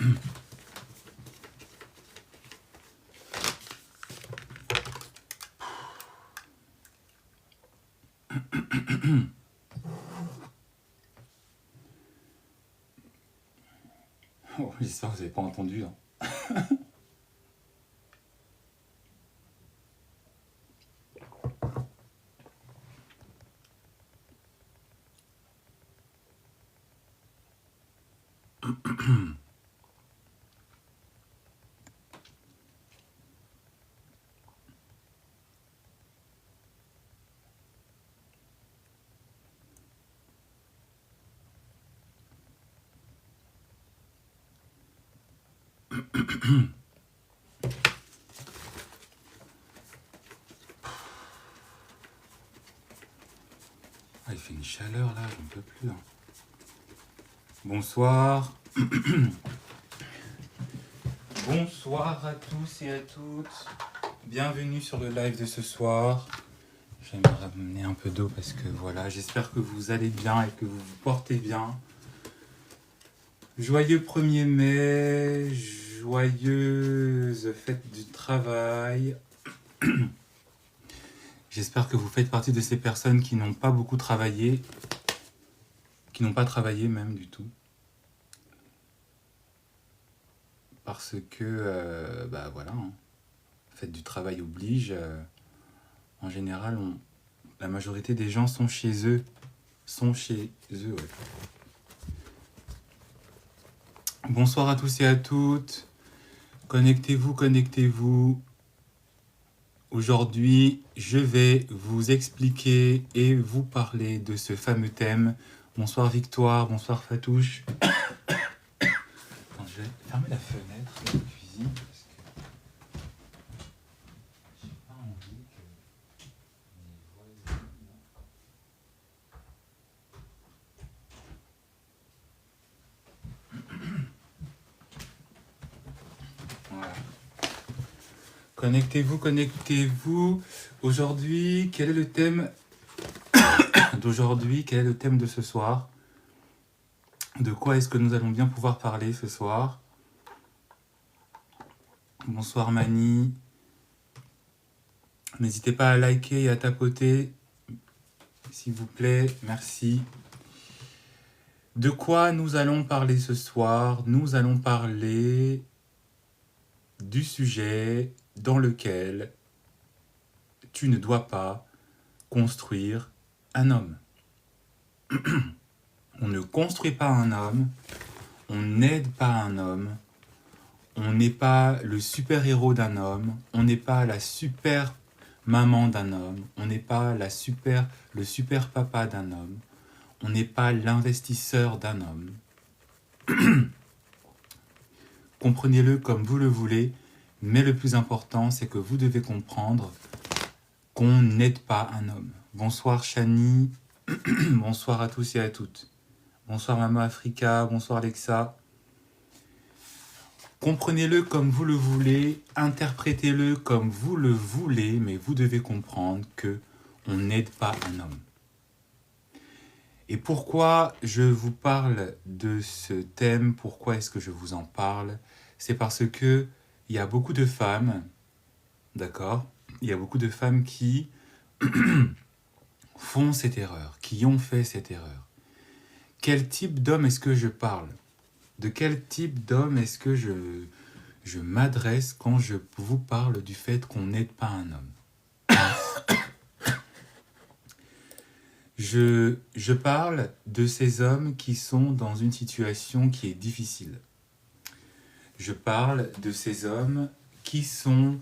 Oh, j'espère que vous n'avez pas entendu. Hein. Ah, il fait une chaleur là, j'en peux plus. Hein. Bonsoir. Bonsoir à tous et à toutes. Bienvenue sur le live de ce soir. Je vais me ramener un peu d'eau parce que voilà, j'espère que vous allez bien et que vous vous portez bien. Joyeux 1er mai, joyeuse fête du travail. J'espère que vous faites partie de ces personnes qui n'ont pas beaucoup travaillé, qui n'ont pas travaillé même du tout. Parce que, bah voilà, hein, fête du travail oblige. En général, la majorité des gens sont chez eux. Ouais. Bonsoir à tous et à toutes. Connectez-vous, connectez-vous. Aujourd'hui, je vais vous expliquer et vous parler de ce fameux thème. Bonsoir Victoire, bonsoir Fatouche. Attends, je vais fermer la fenêtre de la cuisine parce que j'ai pas envie que mes voisins... Voilà. Connectez-vous, connectez-vous. Aujourd'hui, quel est le thème d'aujourd'hui? Quel est le thème de ce soir? De quoi est-ce que nous allons bien pouvoir parler ce soir? Bonsoir Mani. N'hésitez pas à liker et à tapoter, s'il vous plaît. Merci. De quoi nous allons parler ce soir? Nous allons parler du sujet dans lequel tu ne dois pas construire un homme. On ne construit pas un homme, on n'aide pas un homme, on n'est pas le super-héros d'un homme, on n'est pas la super maman d'un homme, on n'est pas le super papa d'un homme, on n'est pas l'investisseur d'un homme. Comprenez-le comme vous le voulez, mais le plus important, c'est que vous devez comprendre qu'on n'aide pas un homme. Bonsoir Chani, bonsoir à tous et à toutes. Bonsoir Maman Africa, bonsoir Alexa. Comprenez-le comme vous le voulez, interprétez-le comme vous le voulez, mais vous devez comprendre que on n'aide pas un homme. Et pourquoi je vous parle de ce thème, pourquoi est-ce que je vous en parle? C'est parce que il y a beaucoup de femmes, d'accord? Il y a beaucoup de femmes qui font cette erreur, qui ont fait cette erreur. Quel type d'homme est-ce que je parle? De quel type d'homme est-ce que je m'adresse quand je vous parle du fait qu'on n'aide pas un homme? Je parle de ces hommes qui sont dans une situation qui est difficile. Je parle de ces hommes qui sont,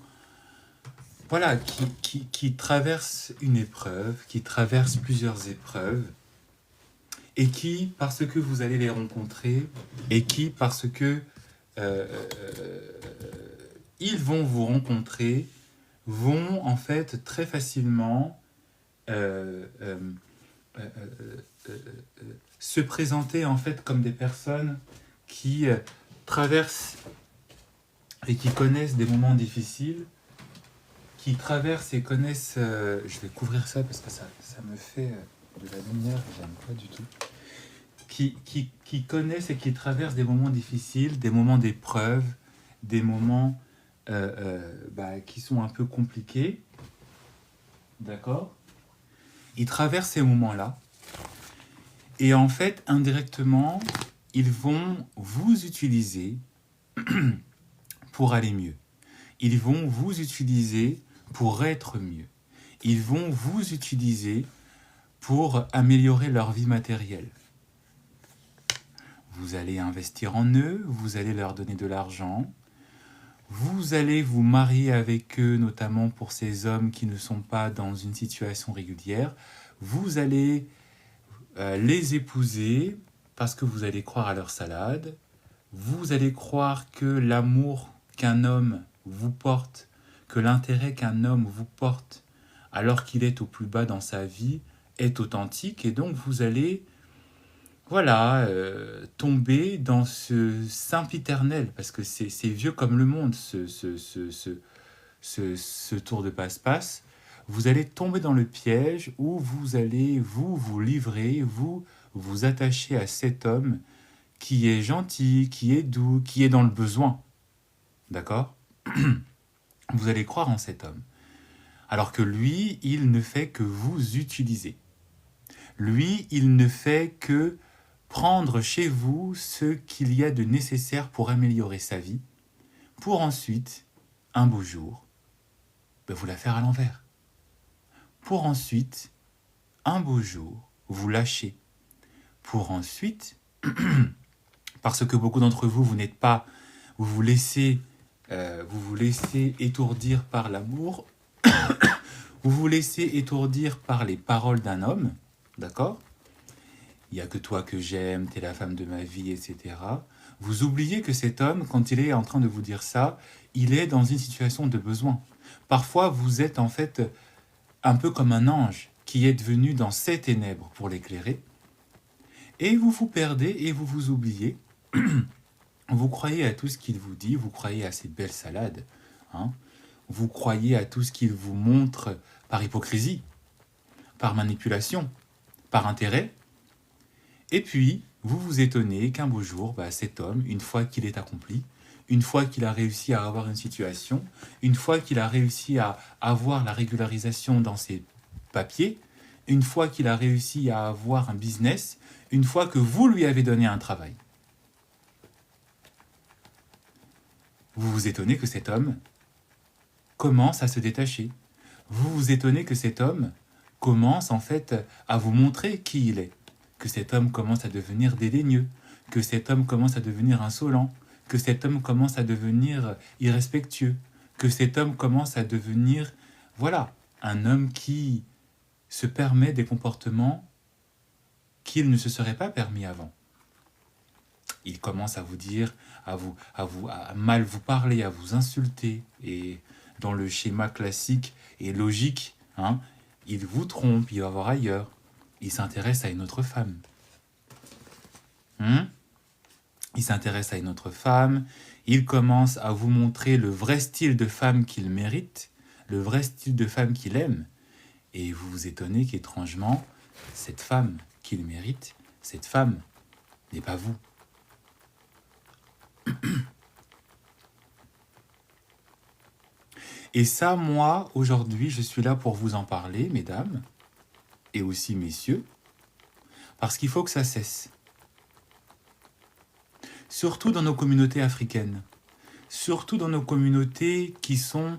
voilà, qui traversent une épreuve, qui traversent plusieurs épreuves, et qui, parce que vous allez les rencontrer, et qui, parce que ils vont vous rencontrer, vont en fait très facilement se présenter en fait comme des personnes qui traversent et qui connaissent des moments difficiles, qui traversent et connaissent... je vais couvrir ça parce que ça me fait de la lumière et j'aime pas du tout. qui connaissent et qui traversent des moments difficiles, des moments d'épreuve, des moments qui sont un peu compliqués. D'accord? Ils traversent ces moments-là. Et en fait, indirectement, ils vont vous utiliser pour aller mieux. Ils vont vous utiliser pour être mieux. Ils vont vous utiliser pour améliorer leur vie matérielle. Vous allez investir en eux, vous allez leur donner de l'argent, vous allez vous marier avec eux, notamment pour ces hommes qui ne sont pas dans une situation régulière. Vous allez les épouser parce que vous allez croire à leur salade. Vous allez croire que l'amour qu'un homme vous porte, que l'intérêt qu'un homme vous porte alors qu'il est au plus bas dans sa vie est authentique, et donc vous allez tomber dans ce sempiternel, parce que c'est vieux comme le monde, ce tour de passe-passe. Vous allez tomber dans le piège où vous allez vous livrer, vous attacher à cet homme qui est gentil, qui est doux, qui est dans le besoin. D'accord? Vous allez croire en cet homme. Alors que lui, il ne fait que vous utiliser. Lui, il ne fait que prendre chez vous ce qu'il y a de nécessaire pour améliorer sa vie, pour ensuite, un beau jour, vous la faire à l'envers. Pour ensuite, un beau jour, vous lâcher. Pour ensuite, parce que beaucoup d'entre vous, vous n'êtes pas, vous vous laissez étourdir par l'amour, vous vous laissez étourdir par les paroles d'un homme, d'accord? Il n'y a que toi que j'aime, t'es la femme de ma vie, etc. Vous oubliez que cet homme, quand il est en train de vous dire ça, il est dans une situation de besoin. Parfois, vous êtes en fait un peu comme un ange qui est venu dans ces ténèbres pour l'éclairer, et vous vous perdez et vous vous oubliez. Vous croyez à tout ce qu'il vous dit, vous croyez à ces belles salades, hein? Vous croyez à tout ce qu'il vous montre par hypocrisie, par manipulation, par intérêt. Et puis, vous vous étonnez qu'un beau jour, cet homme, une fois qu'il est accompli, une fois qu'il a réussi à avoir une situation, une fois qu'il a réussi à avoir la régularisation dans ses papiers, une fois qu'il a réussi à avoir un business, une fois que vous lui avez donné un travail, vous vous étonnez que cet homme commence à se détacher. Vous vous étonnez que cet homme commence en fait à vous montrer qui il est. Que cet homme commence à devenir dédaigneux, que cet homme commence à devenir insolent, que cet homme commence à devenir irrespectueux, que cet homme commence à devenir, un homme qui se permet des comportements qu'il ne se serait pas permis avant. Il commence à vous dire, à mal vous parler, à vous insulter, et dans le schéma classique et logique, il vous trompe, il va voir ailleurs. Il s'intéresse à une autre femme. Il s'intéresse à une autre femme. Il commence à vous montrer le vrai style de femme qu'il mérite, le vrai style de femme qu'il aime. Et vous vous étonnez qu'étrangement, cette femme qu'il mérite, cette femme n'est pas vous. Et ça, moi, aujourd'hui, je suis là pour vous en parler, mesdames, et aussi messieurs, parce qu'il faut que ça cesse. Surtout dans nos communautés africaines, surtout dans nos communautés qui sont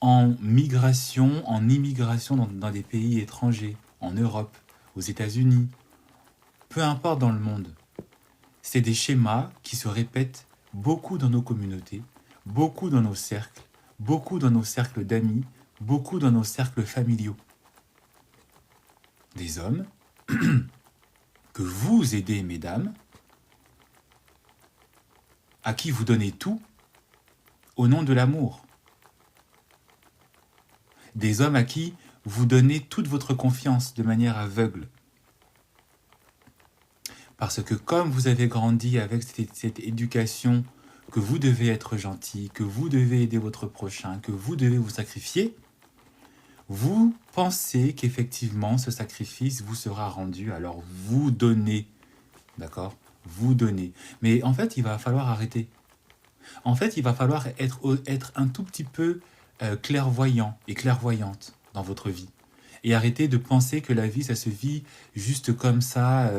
en migration, en immigration dans des pays étrangers, en Europe, aux États-Unis, peu importe dans le monde. C'est des schémas qui se répètent beaucoup dans nos communautés, beaucoup dans nos cercles, beaucoup dans nos cercles d'amis, beaucoup dans nos cercles familiaux. Des hommes que vous aidez, mesdames, à qui vous donnez tout au nom de l'amour. Des hommes à qui vous donnez toute votre confiance de manière aveugle. Parce que comme vous avez grandi avec cette éducation que vous devez être gentil, que vous devez aider votre prochain, que vous devez vous sacrifier, vous pensez qu'effectivement ce sacrifice vous sera rendu, alors vous donnez d'accord? Vous donner. Mais en fait, il va falloir arrêter. En fait, il va falloir être un tout petit peu clairvoyant et clairvoyante dans votre vie. Et arrêter de penser que la vie, ça se vit juste comme ça,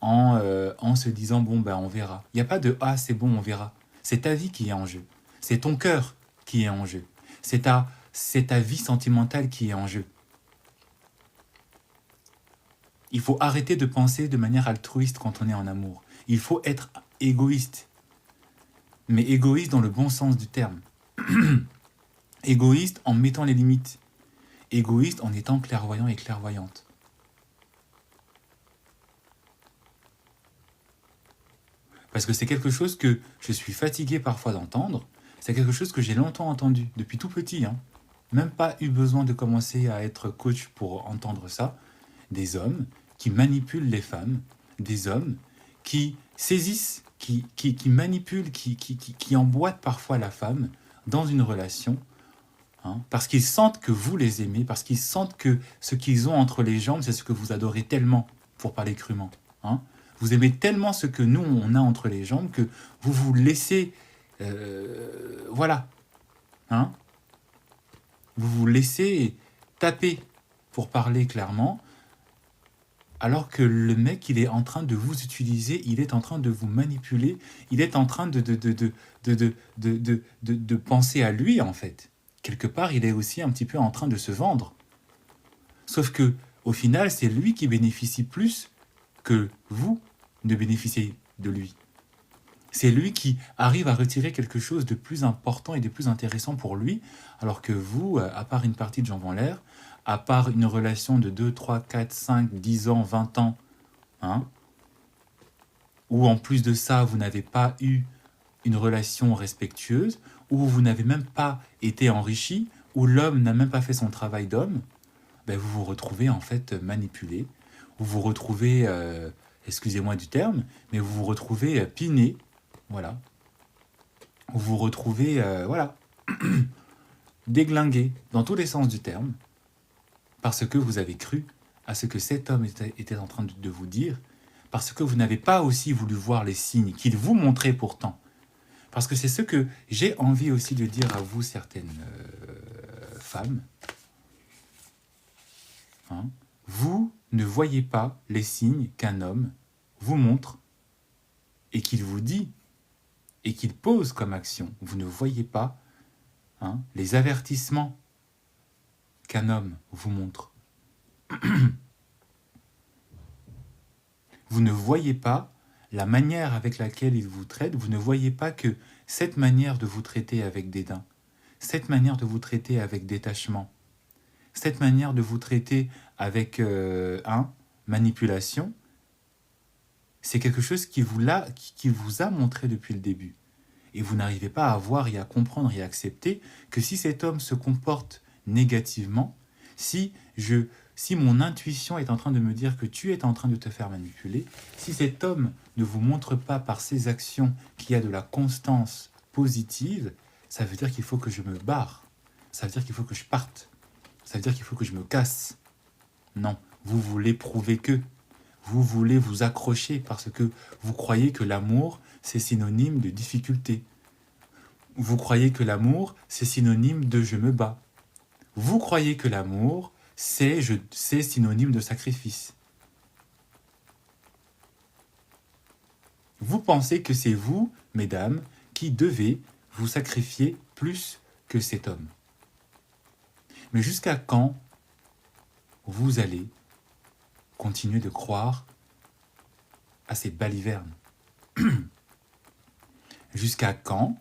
en se disant, bon, ben, on verra. Il n'y a pas de, ah, c'est bon, on verra. C'est ta vie qui est en jeu. C'est ton cœur qui est en jeu. C'est ta vie sentimentale qui est en jeu. Il faut arrêter de penser de manière altruiste quand on est en amour. Il faut être égoïste. Mais égoïste dans le bon sens du terme. Égoïste en mettant les limites. Égoïste en étant clairvoyant et clairvoyante. Parce que c'est quelque chose que je suis fatigué parfois d'entendre. C'est quelque chose que j'ai longtemps entendu, depuis tout petit. Même pas eu besoin de commencer à être coach pour entendre ça. Des hommes qui manipulent les femmes, des hommes qui saisissent, qui manipulent, qui emboîtent parfois la femme dans une relation, parce qu'ils sentent que vous les aimez, parce qu'ils sentent que ce qu'ils ont entre les jambes, c'est ce que vous adorez tellement, pour parler crûment. Vous aimez tellement ce que nous, on a entre les jambes, que vous vous laissez... voilà. Vous vous laissez taper, pour parler clairement, alors que le mec, il est en train de vous utiliser, il est en train de vous manipuler, il est en train de penser à lui, en fait. Quelque part, il est aussi un petit peu en train de se vendre. Sauf que, au final, c'est lui qui bénéficie plus que vous ne bénéficiez de lui. C'est lui qui arrive à retirer quelque chose de plus important et de plus intéressant pour lui, alors que vous, à part une partie de jambes en l'air, à part une relation de 2, 3, 4, 5, 10 ans, 20 ans, où en plus de ça, vous n'avez pas eu une relation respectueuse, où vous n'avez même pas été enrichi, où l'homme n'a même pas fait son travail d'homme, ben vous vous retrouvez en fait manipulé, vous vous retrouvez, excusez-moi du terme, mais vous vous retrouvez piné, voilà. Vous vous retrouvez, voilà, déglingué, dans tous les sens du terme, parce que vous avez cru à ce que cet homme était en train de vous dire, parce que vous n'avez pas aussi voulu voir les signes qu'il vous montrait pourtant. Parce que c'est ce que j'ai envie aussi de dire à vous, certaines femmes. Vous ne voyez pas les signes qu'un homme vous montre et qu'il vous dit et qu'il pose comme action. Vous ne voyez pas les avertissements qu'un homme vous montre. Vous ne voyez pas la manière avec laquelle il vous traite. Vous ne voyez pas que cette manière de vous traiter avec dédain, cette manière de vous traiter avec détachement, cette manière de vous traiter avec manipulation, c'est quelque chose qui vous a montré depuis le début. Et vous n'arrivez pas à voir et à comprendre et à accepter que si cet homme se comporte négativement, si mon intuition est en train de me dire que tu es en train de te faire manipuler, si cet homme ne vous montre pas par ses actions qu'il y a de la constance positive, ça veut dire qu'il faut que je me barre. Ça veut dire qu'il faut que je parte. Ça veut dire qu'il faut que je me casse. Non, vous voulez prouver que. Vous voulez vous accrocher parce que vous croyez que l'amour, c'est synonyme de difficulté. Vous croyez que l'amour, c'est synonyme de je me bats. Vous croyez que l'amour, c'est synonyme de sacrifice. Vous pensez que c'est vous, mesdames, qui devez vous sacrifier plus que cet homme. Mais jusqu'à quand vous allez continuer de croire à ces balivernes? Jusqu'à quand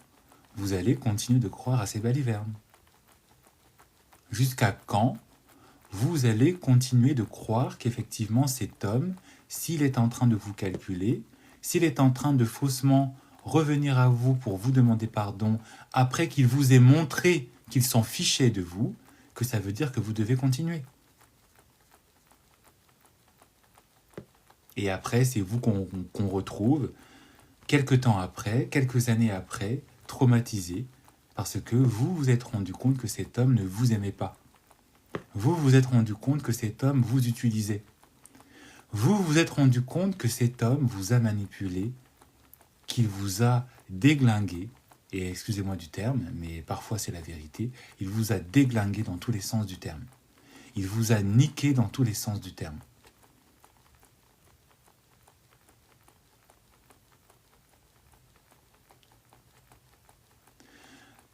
vous allez continuer de croire à ces balivernes? Jusqu'à quand vous allez continuer de croire qu'effectivement cet homme, s'il est en train de vous calculer, s'il est en train de faussement revenir à vous pour vous demander pardon, après qu'il vous ait montré qu'il s'en fichait de vous, que ça veut dire que vous devez continuer? Et après, c'est vous qu'on retrouve, quelques temps après, quelques années après, traumatisé, parce que vous vous êtes rendu compte que cet homme ne vous aimait pas. Vous vous êtes rendu compte que cet homme vous utilisait. vous vous êtes rendu compte que cet homme vous a manipulé, qu'il vous a déglingué, et excusez-moi du terme, mais parfois c'est la vérité, il vous a déglingué dans tous les sens du terme. Il vous a niqué dans tous les sens du terme.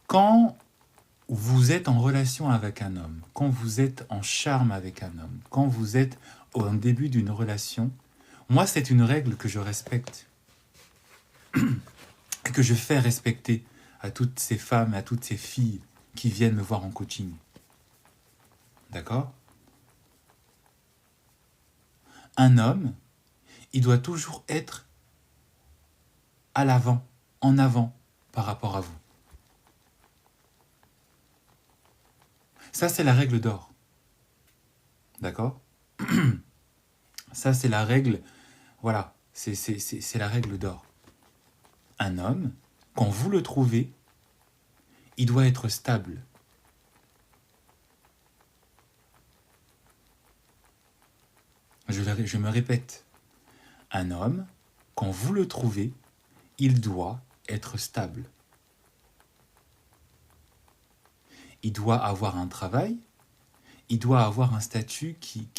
Quand vous êtes en relation avec un homme, quand vous êtes en charme avec un homme, quand vous êtes au début d'une relation, moi c'est une règle que je respecte et que je fais respecter à toutes ces femmes et à toutes ces filles qui viennent me voir en coaching. D'accord? Un homme, il doit toujours être à l'avant, en avant par rapport à vous. Ça, c'est la règle d'or. D'accord? Ça, c'est la règle, voilà, c'est la règle d'or. Un homme, quand vous le trouvez, il doit être stable. Je me répète. Un homme, quand vous le trouvez, il doit être stable. Il doit avoir un travail, il doit avoir un statut qui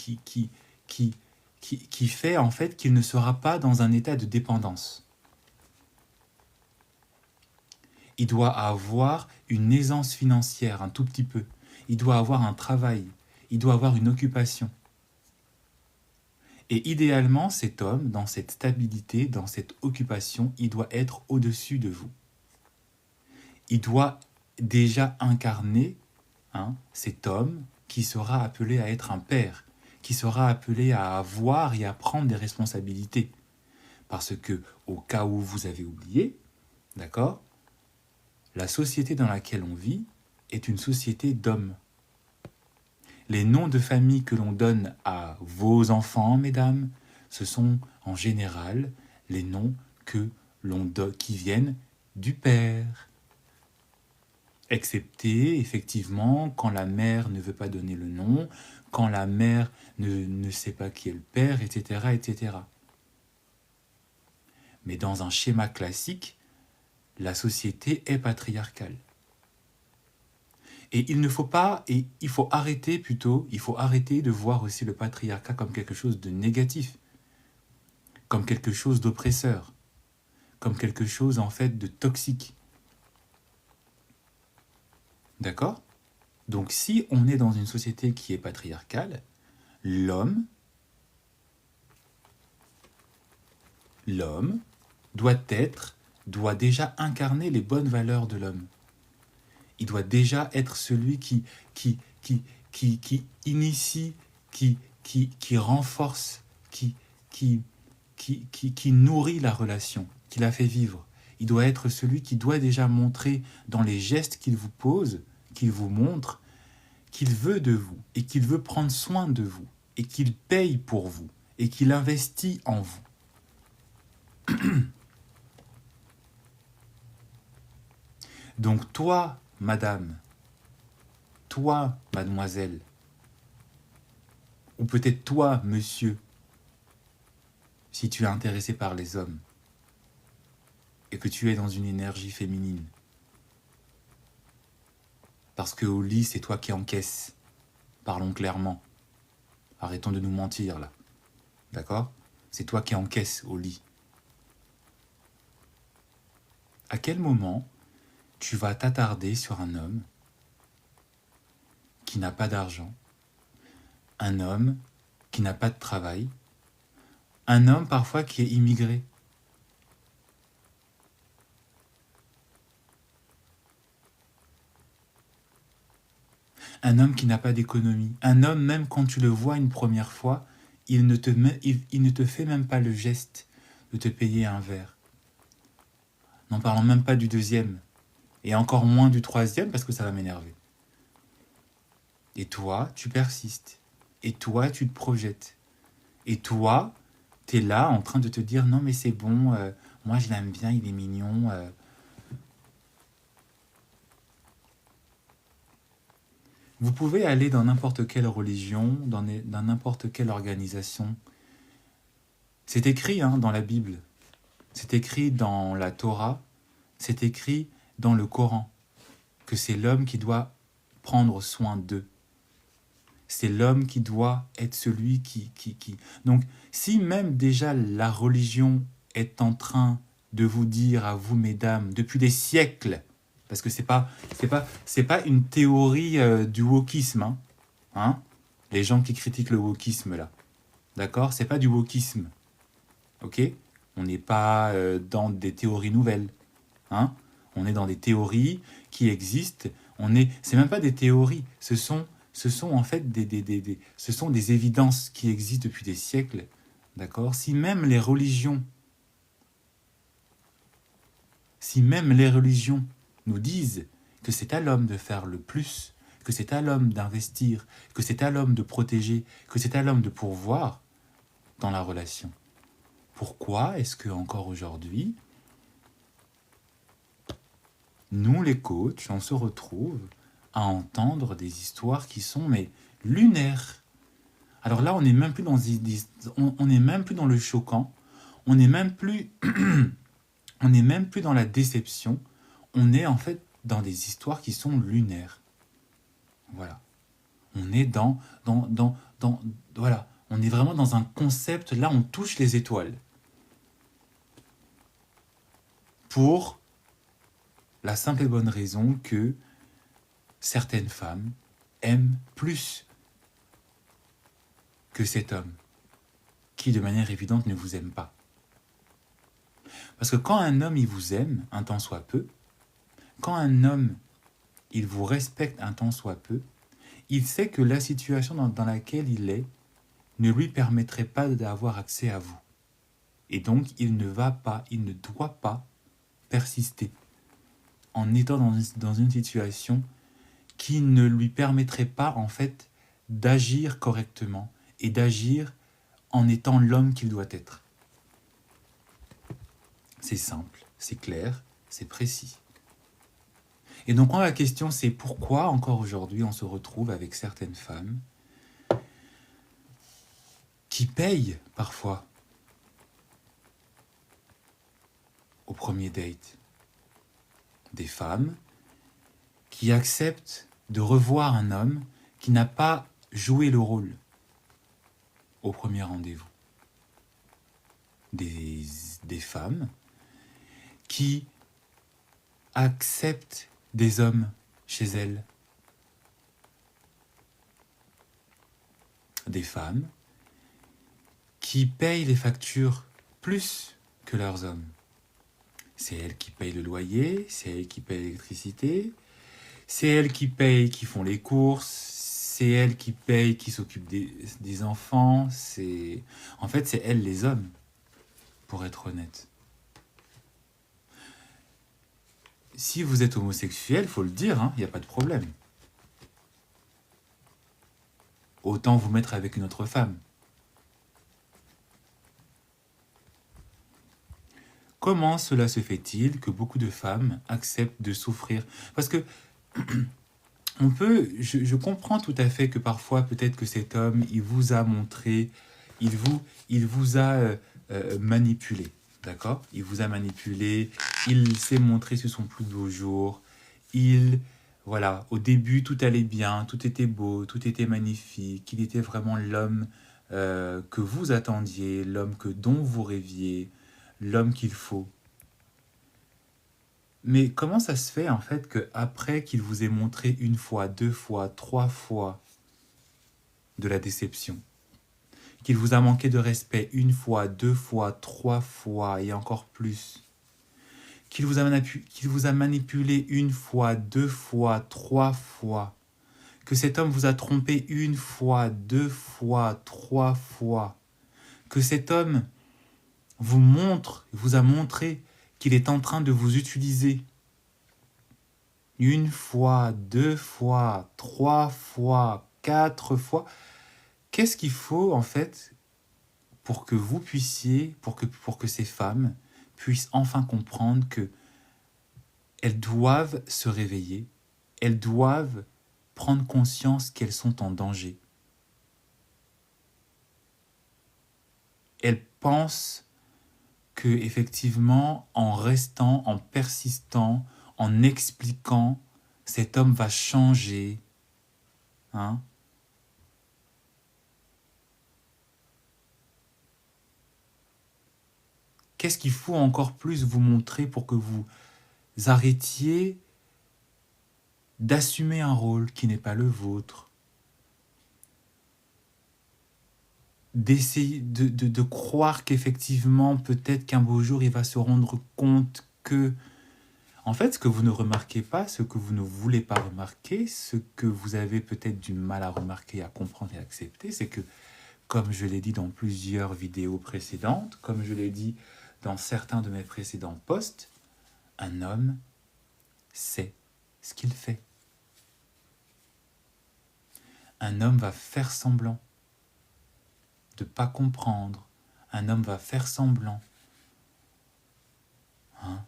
fait en fait qu'il ne sera pas dans un état de dépendance. Il doit avoir une aisance financière, un tout petit peu. Il doit avoir un travail, il doit avoir une occupation. Et idéalement, cet homme, dans cette stabilité, dans cette occupation, il doit être au-dessus de vous. Il doit déjà incarner cet homme qui sera appelé à être un père, qui sera appelé à avoir et à prendre des responsabilités. Parce que, au cas où vous avez oublié, d'accord, la société dans laquelle on vit est une société d'hommes. Les noms de famille que l'on donne à vos enfants, mesdames, ce sont en général les noms qui viennent du père. Excepté, effectivement, quand la mère ne veut pas donner le nom, quand la mère ne sait pas qui est le père, etc., etc. Mais dans un schéma classique, la société est patriarcale. Et il faut arrêter de voir aussi le patriarcat comme quelque chose de négatif, comme quelque chose d'oppresseur, comme quelque chose en fait de toxique. D'accord ? Donc si on est dans une société qui est patriarcale, l'homme doit déjà incarner les bonnes valeurs de l'homme. Il doit déjà être celui qui initie, qui renforce, qui nourrit la relation, qui la fait vivre. Il doit être celui qui doit déjà montrer dans les gestes qu'il vous pose, qu'il vous montre, qu'il veut de vous et qu'il veut prendre soin de vous et qu'il paye pour vous et qu'il investit en vous. Donc toi, madame, toi, mademoiselle, ou peut-être toi, monsieur, si tu es intéressé par les hommes et que tu es dans une énergie féminine, parce qu'au lit, c'est toi qui encaisses. Parlons clairement. Arrêtons de nous mentir, là. D'accord ? C'est toi qui encaisses au lit. À quel moment tu vas t'attarder sur un homme qui n'a pas d'argent, un homme qui n'a pas de travail, un homme parfois qui est immigré ? Un homme qui n'a pas d'économie, un homme même quand tu le vois une première fois, il ne te fait même pas le geste de te payer un verre. N'en parlons même pas du deuxième, et encore moins du troisième parce que ça va m'énerver. Et toi, tu persistes, et toi, tu te projettes, et toi, tu es là en train de te dire non mais c'est bon, moi je l'aime bien, il est mignon. Vous pouvez aller dans n'importe quelle religion, dans n'importe quelle organisation C'est écrit dans la Bible, c'est écrit dans la Torah, c'est écrit dans le Coran, que c'est l'homme qui doit prendre soin d'eux. C'est l'homme qui doit être celui qui... Donc, si même déjà la religion est en train de vous dire à vous, mesdames, depuis des siècles, parce que c'est pas une théorie du wokisme, les gens qui critiquent le wokisme, là. D'accord? C'est pas du wokisme. Ok? On n'est pas dans des théories nouvelles. On est dans des théories qui existent. C'est même pas des théories. Ce sont en fait ce sont des évidences qui existent depuis des siècles. D'accord? Si même les religions nous disent que c'est à l'homme de faire le plus, que c'est à l'homme d'investir, que c'est à l'homme de protéger, que c'est à l'homme de pourvoir dans la relation. Pourquoi est-ce que encore aujourd'hui, nous les coachs, on se retrouve à entendre des histoires qui sont lunaires? Alors là, on n'est même plus dans on n'est même plus dans le choquant, on n'est même plus dans la déception, on est en fait dans des histoires qui sont lunaires. Voilà. On est voilà, on est vraiment dans un concept, là on touche les étoiles. Pour la simple et bonne raison que certaines femmes aiment plus que cet homme, qui de manière évidente ne vous aime pas. Parce que quand un homme il vous aime, un tant soit peu, quand un homme il vous respecte un tant soit peu, il sait que la situation dans laquelle il est ne lui permettrait pas d'avoir accès à vous. Et donc il ne doit pas persister en étant dans une situation qui ne lui permettrait pas en fait d'agir correctement et d'agir en étant l'homme qu'il doit être. C'est simple, c'est clair, c'est précis. Et donc la question c'est pourquoi encore aujourd'hui on se retrouve avec certaines femmes qui payent parfois au premier date. Des femmes qui acceptent de revoir un homme qui n'a pas joué le rôle au premier rendez-vous. Des femmes qui acceptent des hommes chez elles. Des femmes qui payent les factures plus que leurs hommes. C'est elles qui payent le loyer, c'est elles qui payent l'électricité, c'est elles qui payent, qui font les courses, c'est elles qui payent, qui s'occupent des enfants. En fait, c'est elles les hommes, pour être honnête. Si vous êtes homosexuel, faut le dire, y a pas de problème. Autant vous mettre avec une autre femme. Comment cela se fait-il que beaucoup de femmes acceptent de souffrir? Parce que je comprends tout à fait que parfois peut-être que cet homme, il vous a montré, il vous a manipulé, d'accord? Il vous a manipulé, il s'est montré sur son plus beau jour, voilà, au début tout allait bien, tout était beau, tout était magnifique, il était vraiment l'homme que vous attendiez, l'homme dont vous rêviez, l'homme qu'il faut. Mais comment ça se fait en fait qu'après qu'il vous ait montré une fois, deux fois, trois fois de la déception, qu'il vous a manqué de respect une fois, deux fois, trois fois et encore plus, qu'il vous a manipulé une fois, deux fois, trois fois, que cet homme vous a trompé une fois, deux fois, trois fois, que cet homme vous a montré qu'il est en train de vous utiliser une fois, deux fois, trois fois, quatre fois. Qu'est-ce qu'il faut en fait pour que vous puissiez, pour que ces femmes puissent enfin comprendre que elles doivent se réveiller, elles doivent prendre conscience qu'elles sont en danger. elle pense que effectivement, en restant, en persistant, en expliquant, cet homme va changer. Hein? Qu'est-ce qu'il faut encore plus vous montrer pour que vous arrêtiez d'assumer un rôle qui n'est pas le vôtre, d'essayer de croire qu'effectivement, peut-être qu'un beau jour, il va se rendre compte que, en fait, ce que vous ne remarquez pas, ce que vous ne voulez pas remarquer, ce que vous avez peut-être du mal à remarquer, à comprendre et à accepter, c'est que, comme je l'ai dit dans plusieurs vidéos précédentes, comme je l'ai dit dans certains de mes précédents posts, un homme sait ce qu'il fait. Un homme va faire semblant de ne pas comprendre. Un homme va faire semblant. Hein?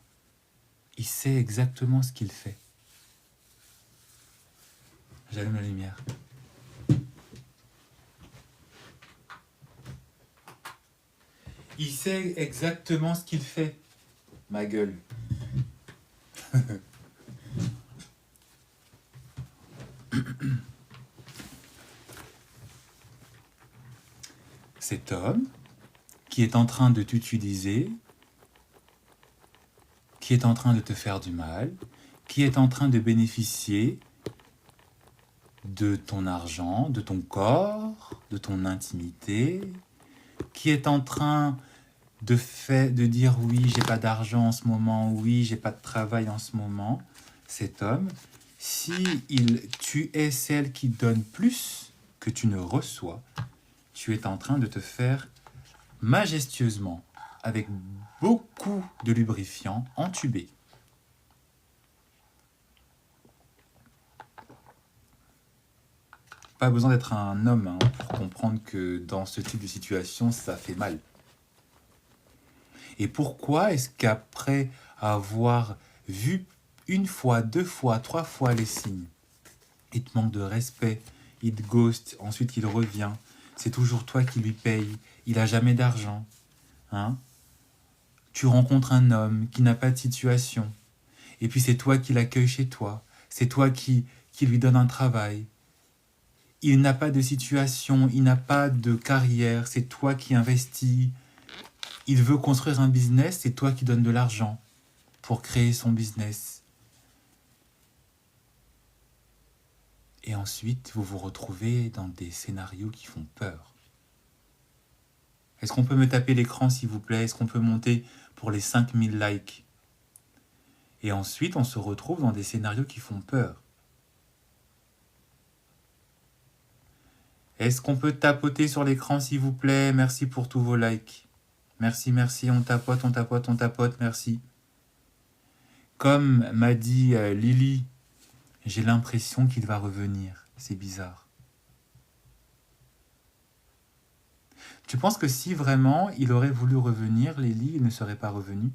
Il sait exactement ce qu'il fait. J'allume la lumière. Il sait exactement ce qu'il fait. Ma gueule. Cet homme qui est en train de t'utiliser, qui est en train de te faire du mal, qui est en train de bénéficier de ton argent, de ton corps, de ton intimité, qui est en train de dire oui, j'ai pas d'argent en ce moment, oui, j'ai pas de travail en ce moment, cet homme, si tu es celle qui donne plus que tu ne reçois, tu es en train de te faire majestueusement, avec beaucoup de lubrifiant, entuber. Pas besoin d'être un homme pour comprendre que dans ce type de situation, ça fait mal. Et pourquoi est-ce qu'après avoir vu une fois, 2 fois, 3 fois les signes, il te manque de respect, il te ghost, ensuite il revient, c'est toujours toi qui lui paye, il n'a jamais d'argent. Hein? Tu rencontres un homme qui n'a pas de situation, et puis c'est toi qui l'accueille chez toi, c'est toi qui lui donne un travail. Il n'a pas de situation, il n'a pas de carrière, c'est toi qui investis. Il veut construire un business, c'est toi qui donnes de l'argent pour créer son business. Et ensuite, vous vous retrouvez dans des scénarios qui font peur. Est-ce qu'on peut me taper l'écran, s'il vous plaît? Est-ce qu'on peut monter pour les 5000 likes? Et ensuite, on se retrouve dans des scénarios qui font peur. Est-ce qu'on peut tapoter sur l'écran, s'il vous plaît? Merci pour tous vos likes. Merci, merci, on tapote, on tapote, on tapote, merci. Comme m'a dit Lily, j'ai l'impression qu'il va revenir. C'est bizarre. Tu penses que si vraiment il aurait voulu revenir, Lily, il ne serait pas revenu?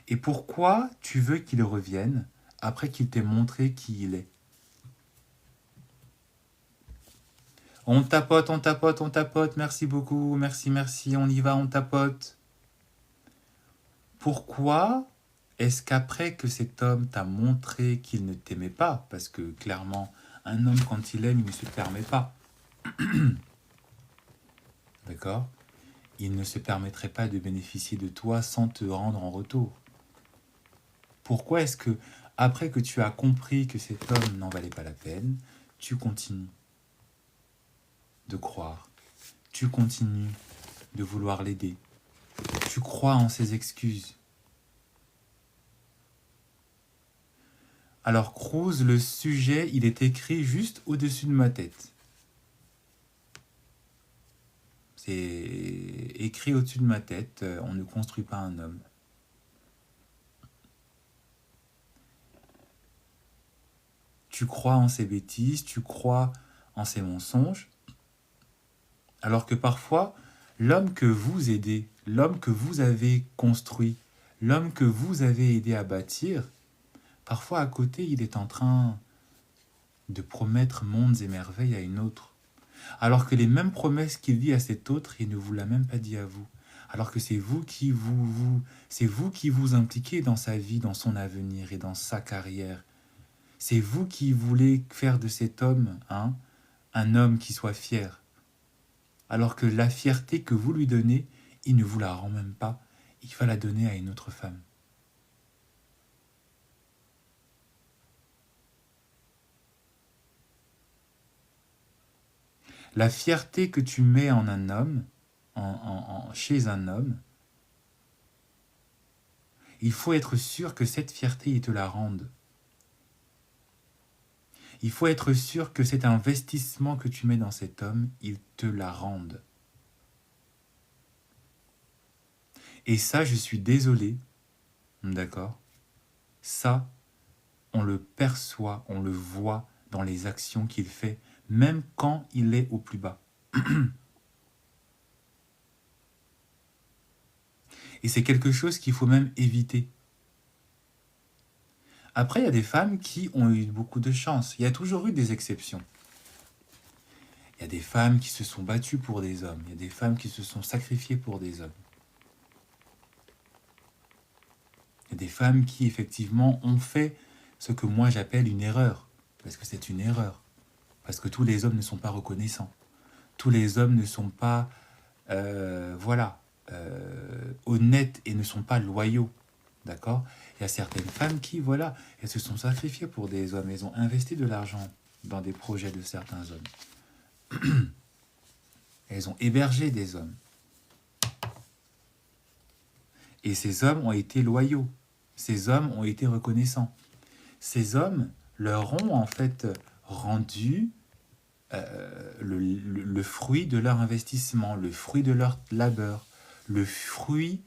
Et pourquoi tu veux qu'il revienne après qu'il t'ait montré qui il est? On tapote, on tapote, on tapote. Merci beaucoup, merci, merci. On y va, on tapote. Pourquoi est-ce qu'après que cet homme t'a montré qu'il ne t'aimait pas, parce que clairement, un homme, quand il aime, il ne se permet pas. D'accord? Il ne se permettrait pas de bénéficier de toi sans te rendre en retour. Pourquoi est-ce que, après que tu as compris que cet homme n'en valait pas la peine, tu continues de croire, tu continues de vouloir l'aider, tu crois en ses excuses? Alors Cruz, le sujet, il est écrit juste au-dessus de ma tête. C'est écrit au-dessus de ma tête, on ne construit pas un homme. Tu crois en ses bêtises, tu crois en ses mensonges, alors que parfois, l'homme que vous aidez, l'homme que vous avez construit, l'homme que vous avez aidé à bâtir, parfois à côté, il est en train de promettre mondes et merveilles à une autre. Alors que les mêmes promesses qu'il dit à cet autre, il ne vous l'a même pas dit à vous. Alors que c'est vous qui vous impliquez dans sa vie, dans son avenir et dans sa carrière. C'est vous qui voulez faire de cet homme un homme qui soit fier. Alors que la fierté que vous lui donnez, il ne vous la rend même pas. Il va la donner à une autre femme. La fierté que tu mets en un homme, chez un homme, il faut être sûr que cette fierté, il te la rende. Il faut être sûr que cet investissement que tu mets dans cet homme, il te la rende. Et ça, je suis désolé, d'accord? Ça, on le perçoit, on le voit dans les actions qu'il fait, même quand il est au plus bas. Et c'est quelque chose qu'il faut même éviter. Après, il y a des femmes qui ont eu beaucoup de chance. Il y a toujours eu des exceptions. Il y a des femmes qui se sont battues pour des hommes. Il y a des femmes qui se sont sacrifiées pour des hommes. Il y a des femmes qui, effectivement, ont fait ce que moi j'appelle une erreur. Parce que c'est une erreur. Parce que tous les hommes ne sont pas reconnaissants. Tous les hommes ne sont pas, honnêtes et ne sont pas loyaux. D'accord? Il y a certaines femmes qui, elles se sont sacrifiées pour des hommes. Elles ont investi de l'argent dans des projets de certains hommes. Elles ont hébergé des hommes. Et ces hommes ont été loyaux. Ces hommes ont été reconnaissants. Ces hommes leur ont en fait rendu le fruit de leur investissement, le fruit de leur labeur, le fruit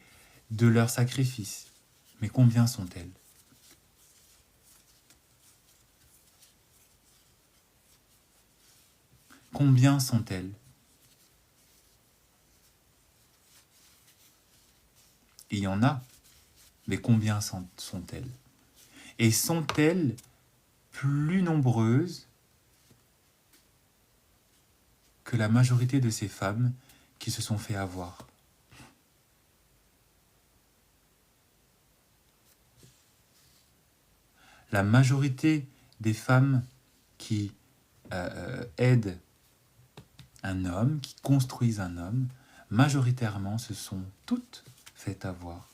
de leur sacrifice. Mais combien sont-elles? Combien sont-elles? Il y en a, mais combien sont-elles? Et sont-elles plus nombreuses que la majorité de ces femmes qui se sont fait avoir? La majorité des femmes qui aident un homme, qui construisent un homme, majoritairement se sont toutes fait avoir.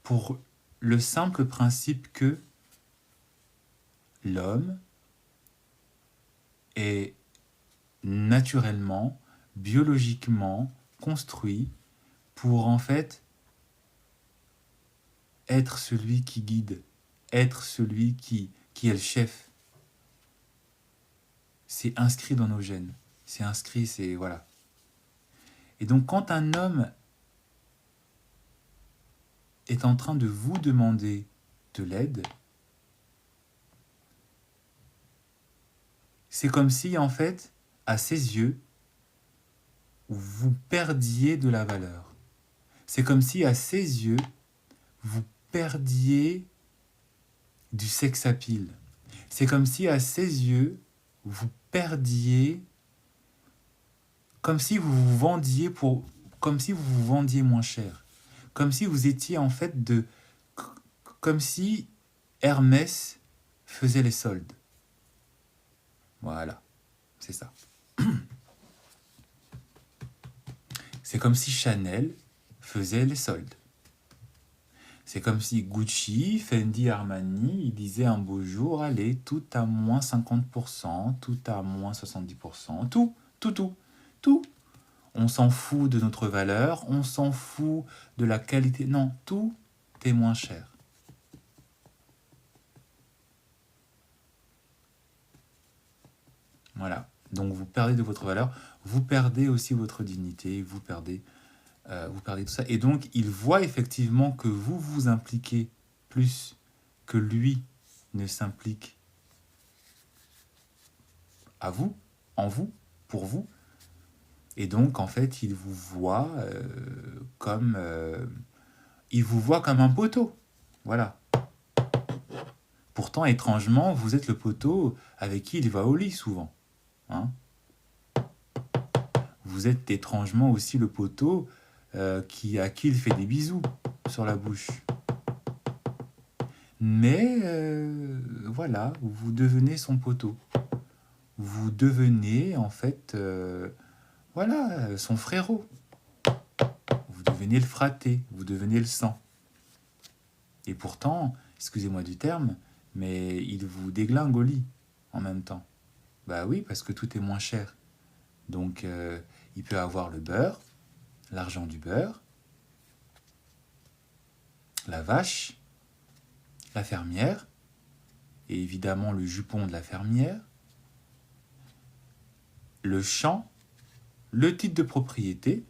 Pour le simple principe que l'homme est naturellement, biologiquement construit pour en fait être celui qui guide, être celui qui est le chef. C'est inscrit dans nos gènes. C'est inscrit, c'est... Voilà. Et donc quand un homme est en train de vous demander de l'aide, c'est comme si, en fait, à ses yeux, vous perdiez de la valeur. C'est comme si, à ses yeux, vous perdiez du sex appeal. C'est comme si, à ses yeux, vous perdiez... Comme si vous vous vendiez moins cher. Comme si vous étiez, en fait, comme si Hermès faisait les soldes. Voilà, c'est ça. C'est comme si Chanel faisait les soldes. C'est comme si Gucci, Fendi, Armani, ils disaient un beau jour, allez, tout à moins 50%, tout à moins 70%, tout. On s'en fout de notre valeur, on s'en fout de la qualité. Non, tout est moins cher. Voilà. Donc vous perdez de votre valeur, vous perdez aussi votre dignité, vous perdez tout ça. Et donc il voit effectivement que vous vous impliquez plus que lui ne s'implique à vous, en vous, pour vous. Et donc en fait il vous voit comme un poteau. Voilà. Pourtant étrangement vous êtes le poteau avec qui il va au lit souvent. Hein. Vous êtes étrangement aussi le poteau à qui il fait des bisous sur la bouche. Mais voilà, vous devenez son poteau. Vous devenez en fait, voilà, son frérot. Vous devenez le fraté, vous devenez le sang. Et pourtant, excusez-moi du terme, mais il vous déglingue au lit en même temps. Bah oui, parce que tout est moins cher. Donc, il peut avoir le beurre, l'argent du beurre, la vache, la fermière, et évidemment le jupon de la fermière, le champ, le titre de propriété,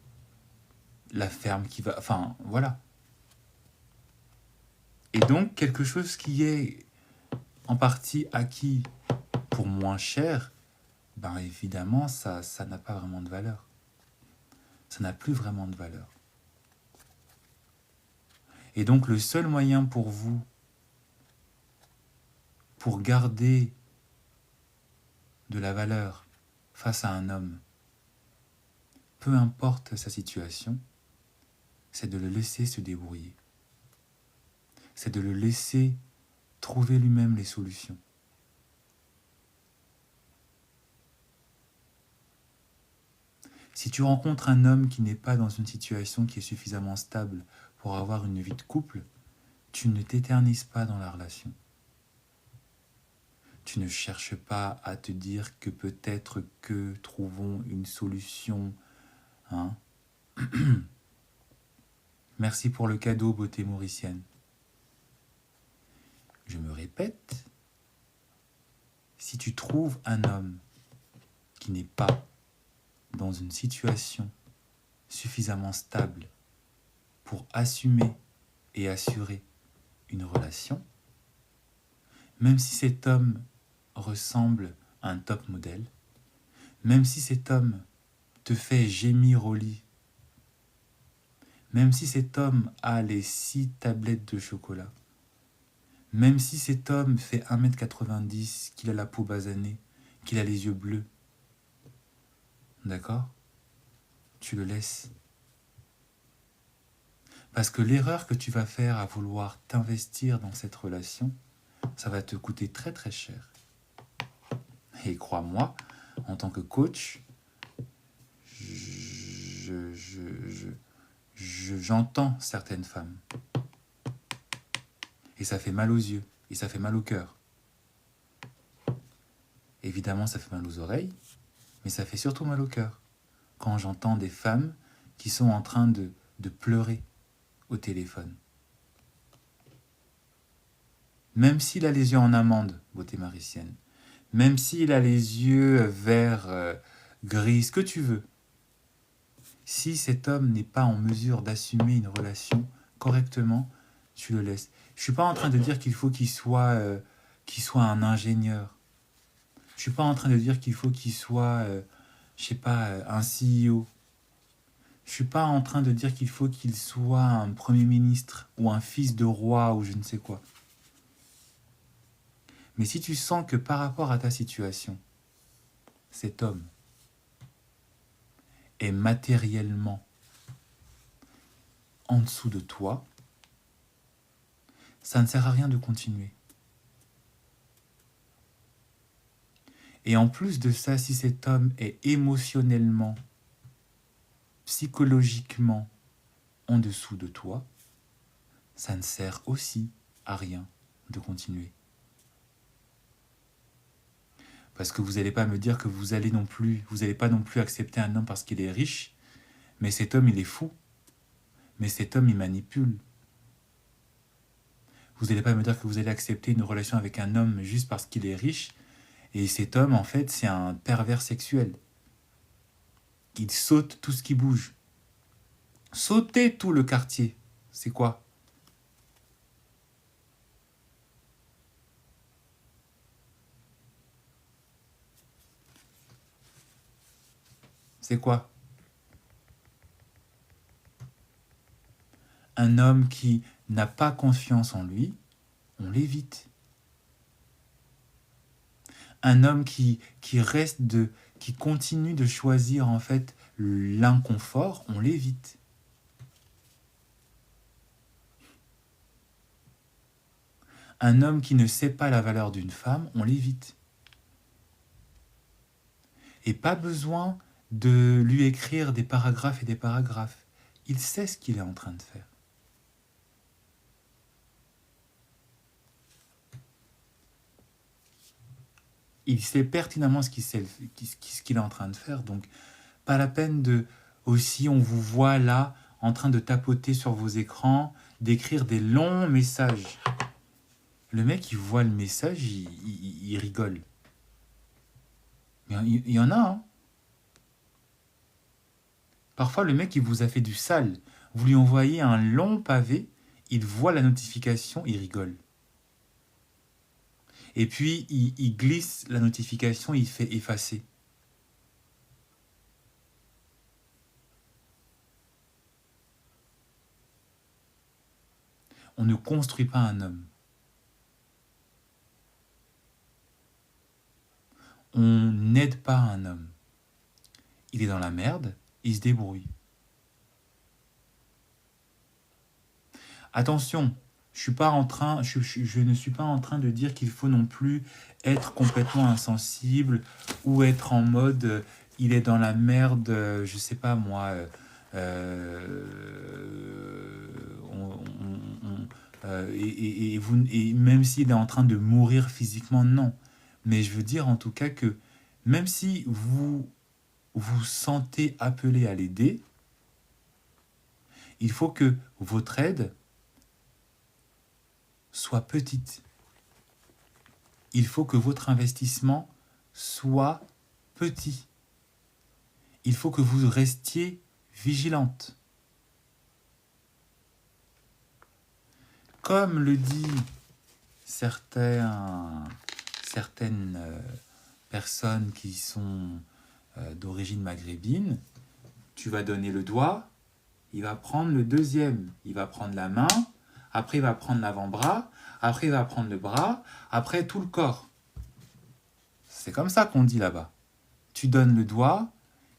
la ferme qui va... Enfin, voilà. Et donc, quelque chose qui est en partie acquis pour moins cher, ben évidemment, ça n'a pas vraiment de valeur. Ça n'a plus vraiment de valeur. Et donc, le seul moyen pour vous, pour garder de la valeur face à un homme, peu importe sa situation, c'est de le laisser se débrouiller. C'est de le laisser trouver lui-même les solutions. Si tu rencontres un homme qui n'est pas dans une situation qui est suffisamment stable pour avoir une vie de couple, tu ne t'éternises pas dans la relation. Tu ne cherches pas à te dire que peut-être que trouvons une solution. Hein. Merci pour le cadeau, beauté mauricienne. Je me répète, si tu trouves un homme qui n'est pas dans une situation suffisamment stable pour assumer et assurer une relation, même si cet homme ressemble à un top modèle, même si cet homme te fait gémir au lit, même si cet homme a les 6 tablettes de chocolat, même si cet homme fait 1m90, qu'il a la peau basanée, qu'il a les yeux bleus, d'accord? Tu le laisses. Parce que l'erreur que tu vas faire à vouloir t'investir dans cette relation, ça va te coûter très très cher. Et crois-moi, en tant que coach, j'entends certaines femmes. Et ça fait mal aux yeux, et ça fait mal au cœur. Évidemment, ça fait mal aux oreilles, mais ça fait surtout mal au cœur. Quand j'entends des femmes qui sont en train de pleurer au téléphone. Même s'il a les yeux en amande, beauté maricienne, même s'il a les yeux verts, gris, ce que tu veux, si cet homme n'est pas en mesure d'assumer une relation correctement, tu le laisses. Je ne suis pas en train de dire qu'il faut qu'il soit un ingénieur. Je ne suis pas en train de dire qu'il faut qu'il soit, je sais pas, un CEO. Je ne suis pas en train de dire qu'il faut qu'il soit un premier ministre ou un fils de roi ou je ne sais quoi. Mais si tu sens que par rapport à ta situation, cet homme est matériellement en dessous de toi, ça ne sert à rien de continuer. Et en plus de ça, si cet homme est émotionnellement, psychologiquement en dessous de toi, ça ne sert aussi à rien de continuer. Parce que vous n'allez pas me dire que vous n'allez pas non plus accepter un homme parce qu'il est riche, mais cet homme il est fou, mais cet homme il manipule. Vous n'allez pas me dire que vous allez accepter une relation avec un homme juste parce qu'il est riche, et cet homme en fait c'est un pervers sexuel. Il saute tout ce qui bouge. Sauter tout le quartier, c'est quoi ? C'est quoi ? Un homme qui n'a pas confiance en lui, on l'évite. Un homme qui reste qui continue de choisir en fait l'inconfort, on l'évite. Un homme qui ne sait pas la valeur d'une femme, on l'évite. Et pas besoin de lui écrire des paragraphes et des paragraphes. Il sait ce qu'il est en train de faire. Il sait pertinemment ce qu'il est en train de faire. Donc, pas la peine de... Aussi, on vous voit là, en train de tapoter sur vos écrans, d'écrire des longs messages. Le mec, il voit le message, il rigole. Il y en a, hein. Parfois, le mec, il vous a fait du sale. Vous lui envoyez un long pavé, il voit la notification, il rigole. Et puis, il glisse la notification, il fait effacer. On ne construit pas un homme. On n'aide pas un homme. Il est dans la merde, il se débrouille. Attention, je ne suis pas en train de dire qu'il faut non plus être complètement insensible ou être en mode il est dans la merde, je sais pas moi. Et même s'il est en train de mourir physiquement, non. Mais je veux dire en tout cas que même si vous vous sentez appelé à l'aider, il faut que votre aide soit petite. Il faut que votre investissement soit petit. Il faut que vous restiez vigilante. Comme le dit certaines personnes qui sont d'origine maghrébine, tu vas donner le doigt, il va prendre le deuxième, il va prendre la main, après il va prendre l'avant-bras, après il va prendre le bras, après tout le corps. C'est comme ça qu'on dit là-bas. Tu donnes le doigt,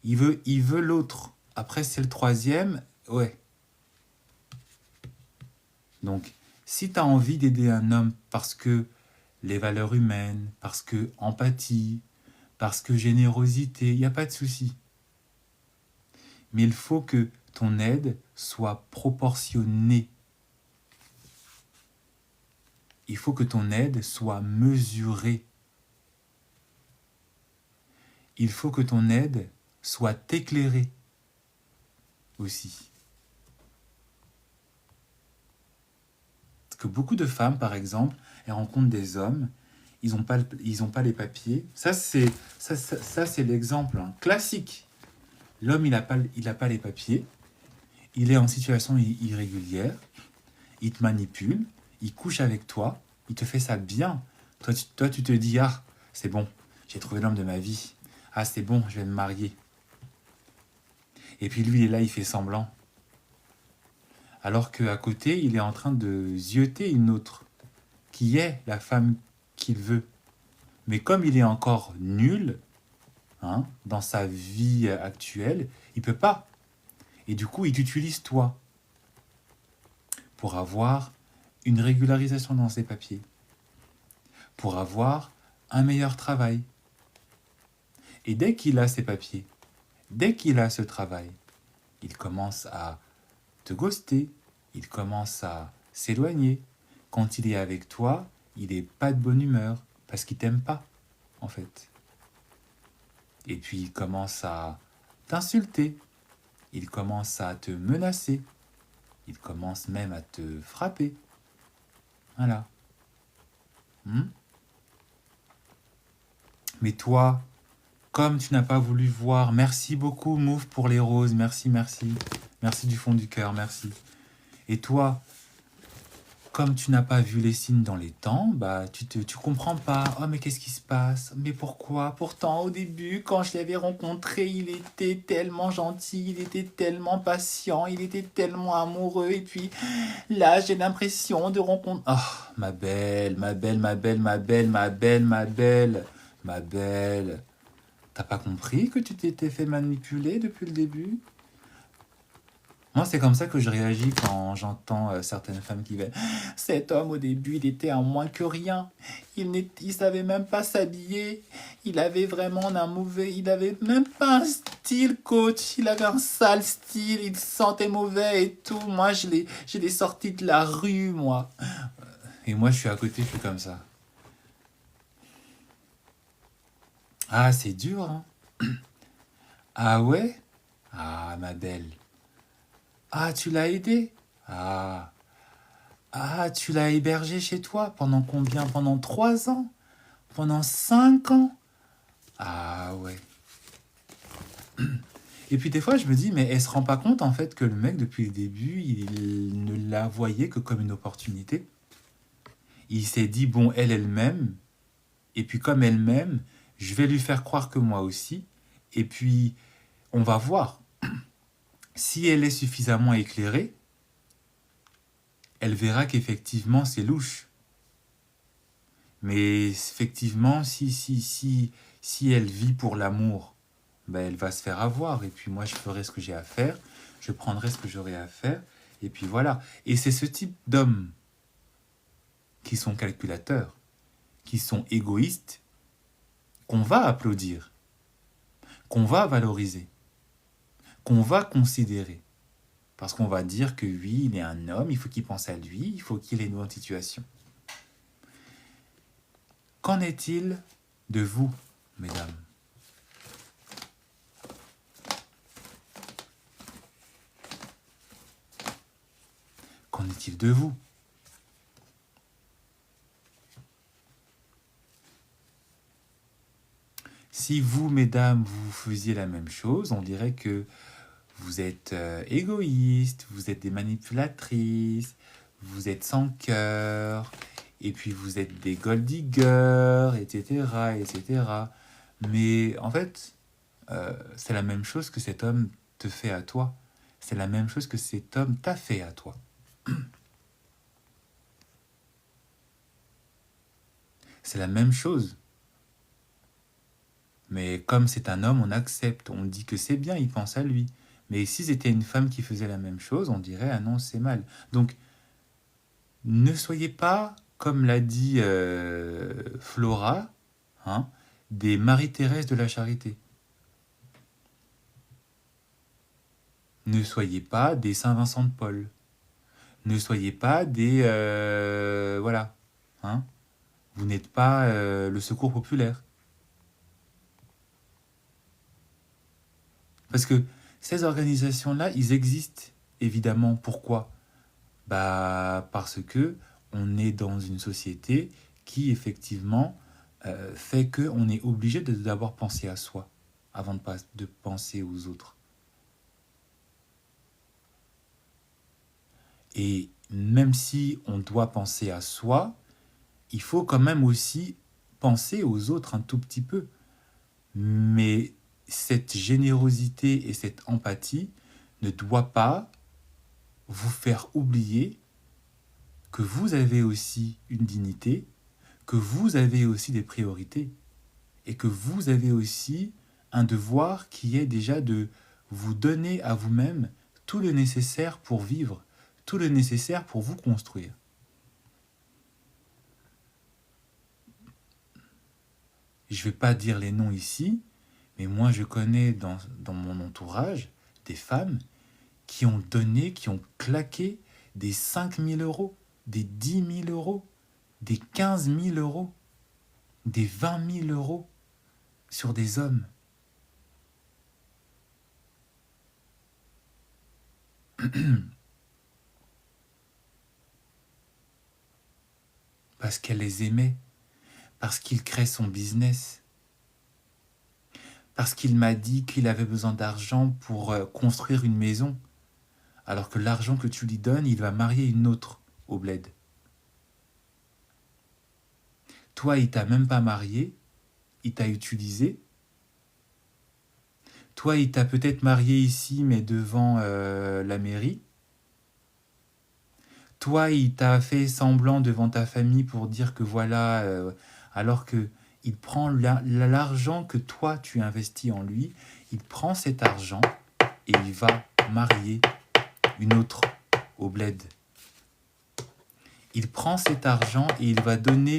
il veut l'autre. Après c'est le troisième, ouais. Donc, si tu as envie d'aider un homme parce que les valeurs humaines, parce que empathie, parce que générosité, il n'y a pas de souci. Mais il faut que ton aide soit proportionnée. Il faut que ton aide soit mesurée. Il faut que ton aide soit éclairée aussi. Parce que beaucoup de femmes, par exemple, elles rencontrent des hommes, ils n'ont pas les papiers. Ça, c'est l'exemple classique. L'homme, il n'a pas les papiers, il est en situation irrégulière, il te manipule, il couche avec toi, il te fait ça bien. Toi, tu te dis, ah, c'est bon, j'ai trouvé l'homme de ma vie. Ah, c'est bon, je vais me marier. Et puis lui, il est là, il fait semblant. Alors qu'à côté, il est en train de zioter une autre, qui est la femme qu'il veut. Mais comme il est encore nul, dans sa vie actuelle, il ne peut pas. Et du coup, il t'utilise toi pour avoir une régularisation dans ses papiers, pour avoir un meilleur travail. Et dès qu'il a ses papiers, dès qu'il a ce travail, il commence à te ghoster, il commence à s'éloigner. Quand il est avec toi, il n'est pas de bonne humeur, parce qu'il t'aime pas, en fait. Et puis il commence à t'insulter, il commence à te menacer, il commence même à te frapper. Voilà. Mais toi, comme tu n'as pas voulu voir, merci beaucoup Mouf pour les roses, merci, merci. Merci du fond du cœur, merci. Et toi, comme tu n'as pas vu les signes dans les temps, bah tu comprends pas. Oh mais qu'est-ce qui se passe? Mais pourquoi? Pourtant au début, quand je l'avais rencontré, il était tellement gentil, il était tellement patient, il était tellement amoureux. Et puis là, j'ai l'impression de rencontrer... Oh, ma belle, ma belle, ma belle, ma belle, ma belle, ma belle, ma belle. T'as pas compris que tu t'étais fait manipuler depuis le début? Moi, c'est comme ça que je réagis quand j'entends certaines femmes qui viennent. Cet homme, au début, il était en moins que rien. Il savait même pas s'habiller. Il avait vraiment un mauvais... Il avait même pas un style, coach. Il avait un sale style. Il sentait mauvais et tout. Moi, je l'ai sorti de la rue, moi. Et moi, je suis à côté, je suis comme ça. Ah, c'est dur, hein? Ah ouais? Ah, ma belle. Ah, tu l'as aidé? Ah. Ah, tu l'as hébergé chez toi pendant combien? Pendant 3 ans? Pendant 5 ans? Ah ouais. Et puis des fois, je me dis, mais elle se rend pas compte en fait que le mec, depuis le début, il ne la voyait que comme une opportunité. Il s'est dit, bon, elle m'aime. Et puis comme elle m'aime, je vais lui faire croire que moi aussi. Et puis, on va voir. Si elle est suffisamment éclairée, elle verra qu'effectivement, c'est louche. Mais effectivement, si elle vit pour l'amour, ben, elle va se faire avoir. Et puis moi, je ferai ce que j'ai à faire. Je prendrai ce que j'aurai à faire. Et puis voilà. Et c'est ce type d'hommes qui sont calculateurs, qui sont égoïstes, qu'on va applaudir, qu'on va valoriser, qu'on va considérer. Parce qu'on va dire que oui, il est un homme, il faut qu'il pense à lui, il faut qu'il ait une bonne situation. Qu'en est-il de vous, mesdames? Qu'en est-il de vous? Si vous, mesdames, vous faisiez la même chose, on dirait que vous êtes égoïste, vous êtes des manipulatrices, vous êtes sans cœur, et puis vous êtes des gold diggers, etc., etc. Mais en fait, c'est la même chose que cet homme te fait à toi. C'est la même chose que cet homme t'a fait à toi. C'est la même chose. Mais comme c'est un homme, on accepte, on dit que c'est bien, il pense à lui. Mais si c'était une femme qui faisait la même chose, on dirait ah non, c'est mal. Donc ne soyez pas, comme l'a dit Flora, hein, des Marie-Thérèse de la charité. Ne soyez pas des Saint-Vincent de Paul. Ne soyez pas des voilà, hein. Vous n'êtes pas le Secours populaire. Parce que ces organisations-là, ils existent, évidemment. Pourquoi? Bah, parce que on est dans une société qui, effectivement, fait qu'on est obligé de d'abord penser à soi avant de penser aux autres. Et même si on doit penser à soi, il faut quand même aussi penser aux autres un tout petit peu. Mais cette générosité et cette empathie ne doit pas vous faire oublier que vous avez aussi une dignité, que vous avez aussi des priorités et que vous avez aussi un devoir qui est déjà de vous donner à vous-même tout le nécessaire pour vivre, tout le nécessaire pour vous construire. Je ne vais pas dire les noms ici, mais moi je connais dans mon entourage des femmes qui ont donné, qui ont claqué des 5 000 euros, des 10 000 euros, des 15 000 euros, des 20 000 euros sur des hommes. Parce qu'elle les aimait, parce qu'il crée son business, parce qu'il m'a dit qu'il avait besoin d'argent pour construire une maison, alors que l'argent que tu lui donnes, il va marier une autre au bled. Toi, il t'a même pas marié, il t'a utilisé. Toi, il t'a peut-être marié ici, mais devant la mairie. Toi, il t'a fait semblant devant ta famille pour dire que voilà, alors que il prend l'argent que toi tu investis en lui, il prend cet argent et il va marier une autre au bled. Il prend cet argent et il va donner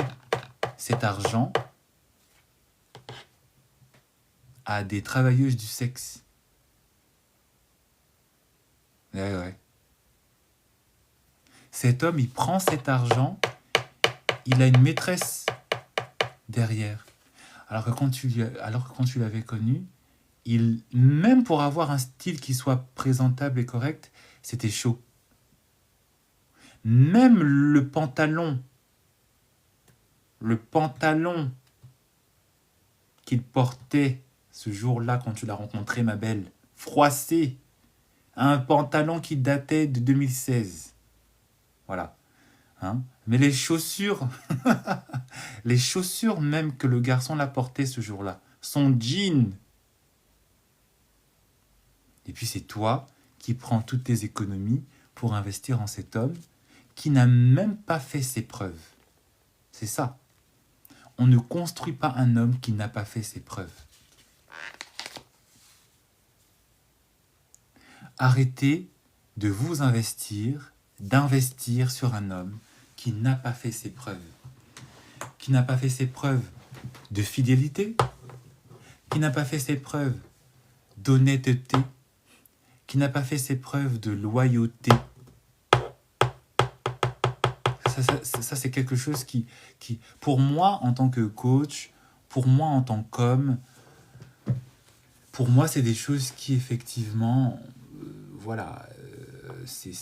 cet argent à des travailleuses du sexe. Ouais. Cet homme, il prend cet argent, il a une maîtresse derrière. Alors que quand tu l'avais connu, même pour avoir un style qui soit présentable et correct, c'était chaud. Même le pantalon qu'il portait ce jour-là quand tu l'as rencontré, ma belle, froissé, un pantalon qui datait de 2016. Voilà. Hein? Mais les chaussures, les chaussures même que le garçon l'a porté ce jour-là, son jean. Et puis c'est toi qui prends toutes tes économies pour investir en cet homme qui n'a même pas fait ses preuves. C'est ça. On ne construit pas un homme qui n'a pas fait ses preuves. Arrêtez de vous d'investir sur un homme qui n'a pas fait ses preuves. Qui n'a pas fait ses preuves de fidélité, qui n'a pas fait ses preuves d'honnêteté, qui n'a pas fait ses preuves de loyauté. Ça c'est quelque chose qui, pour moi, en tant que coach, pour moi, en tant qu'homme, pour moi, c'est des choses qui, effectivement, voilà, c'est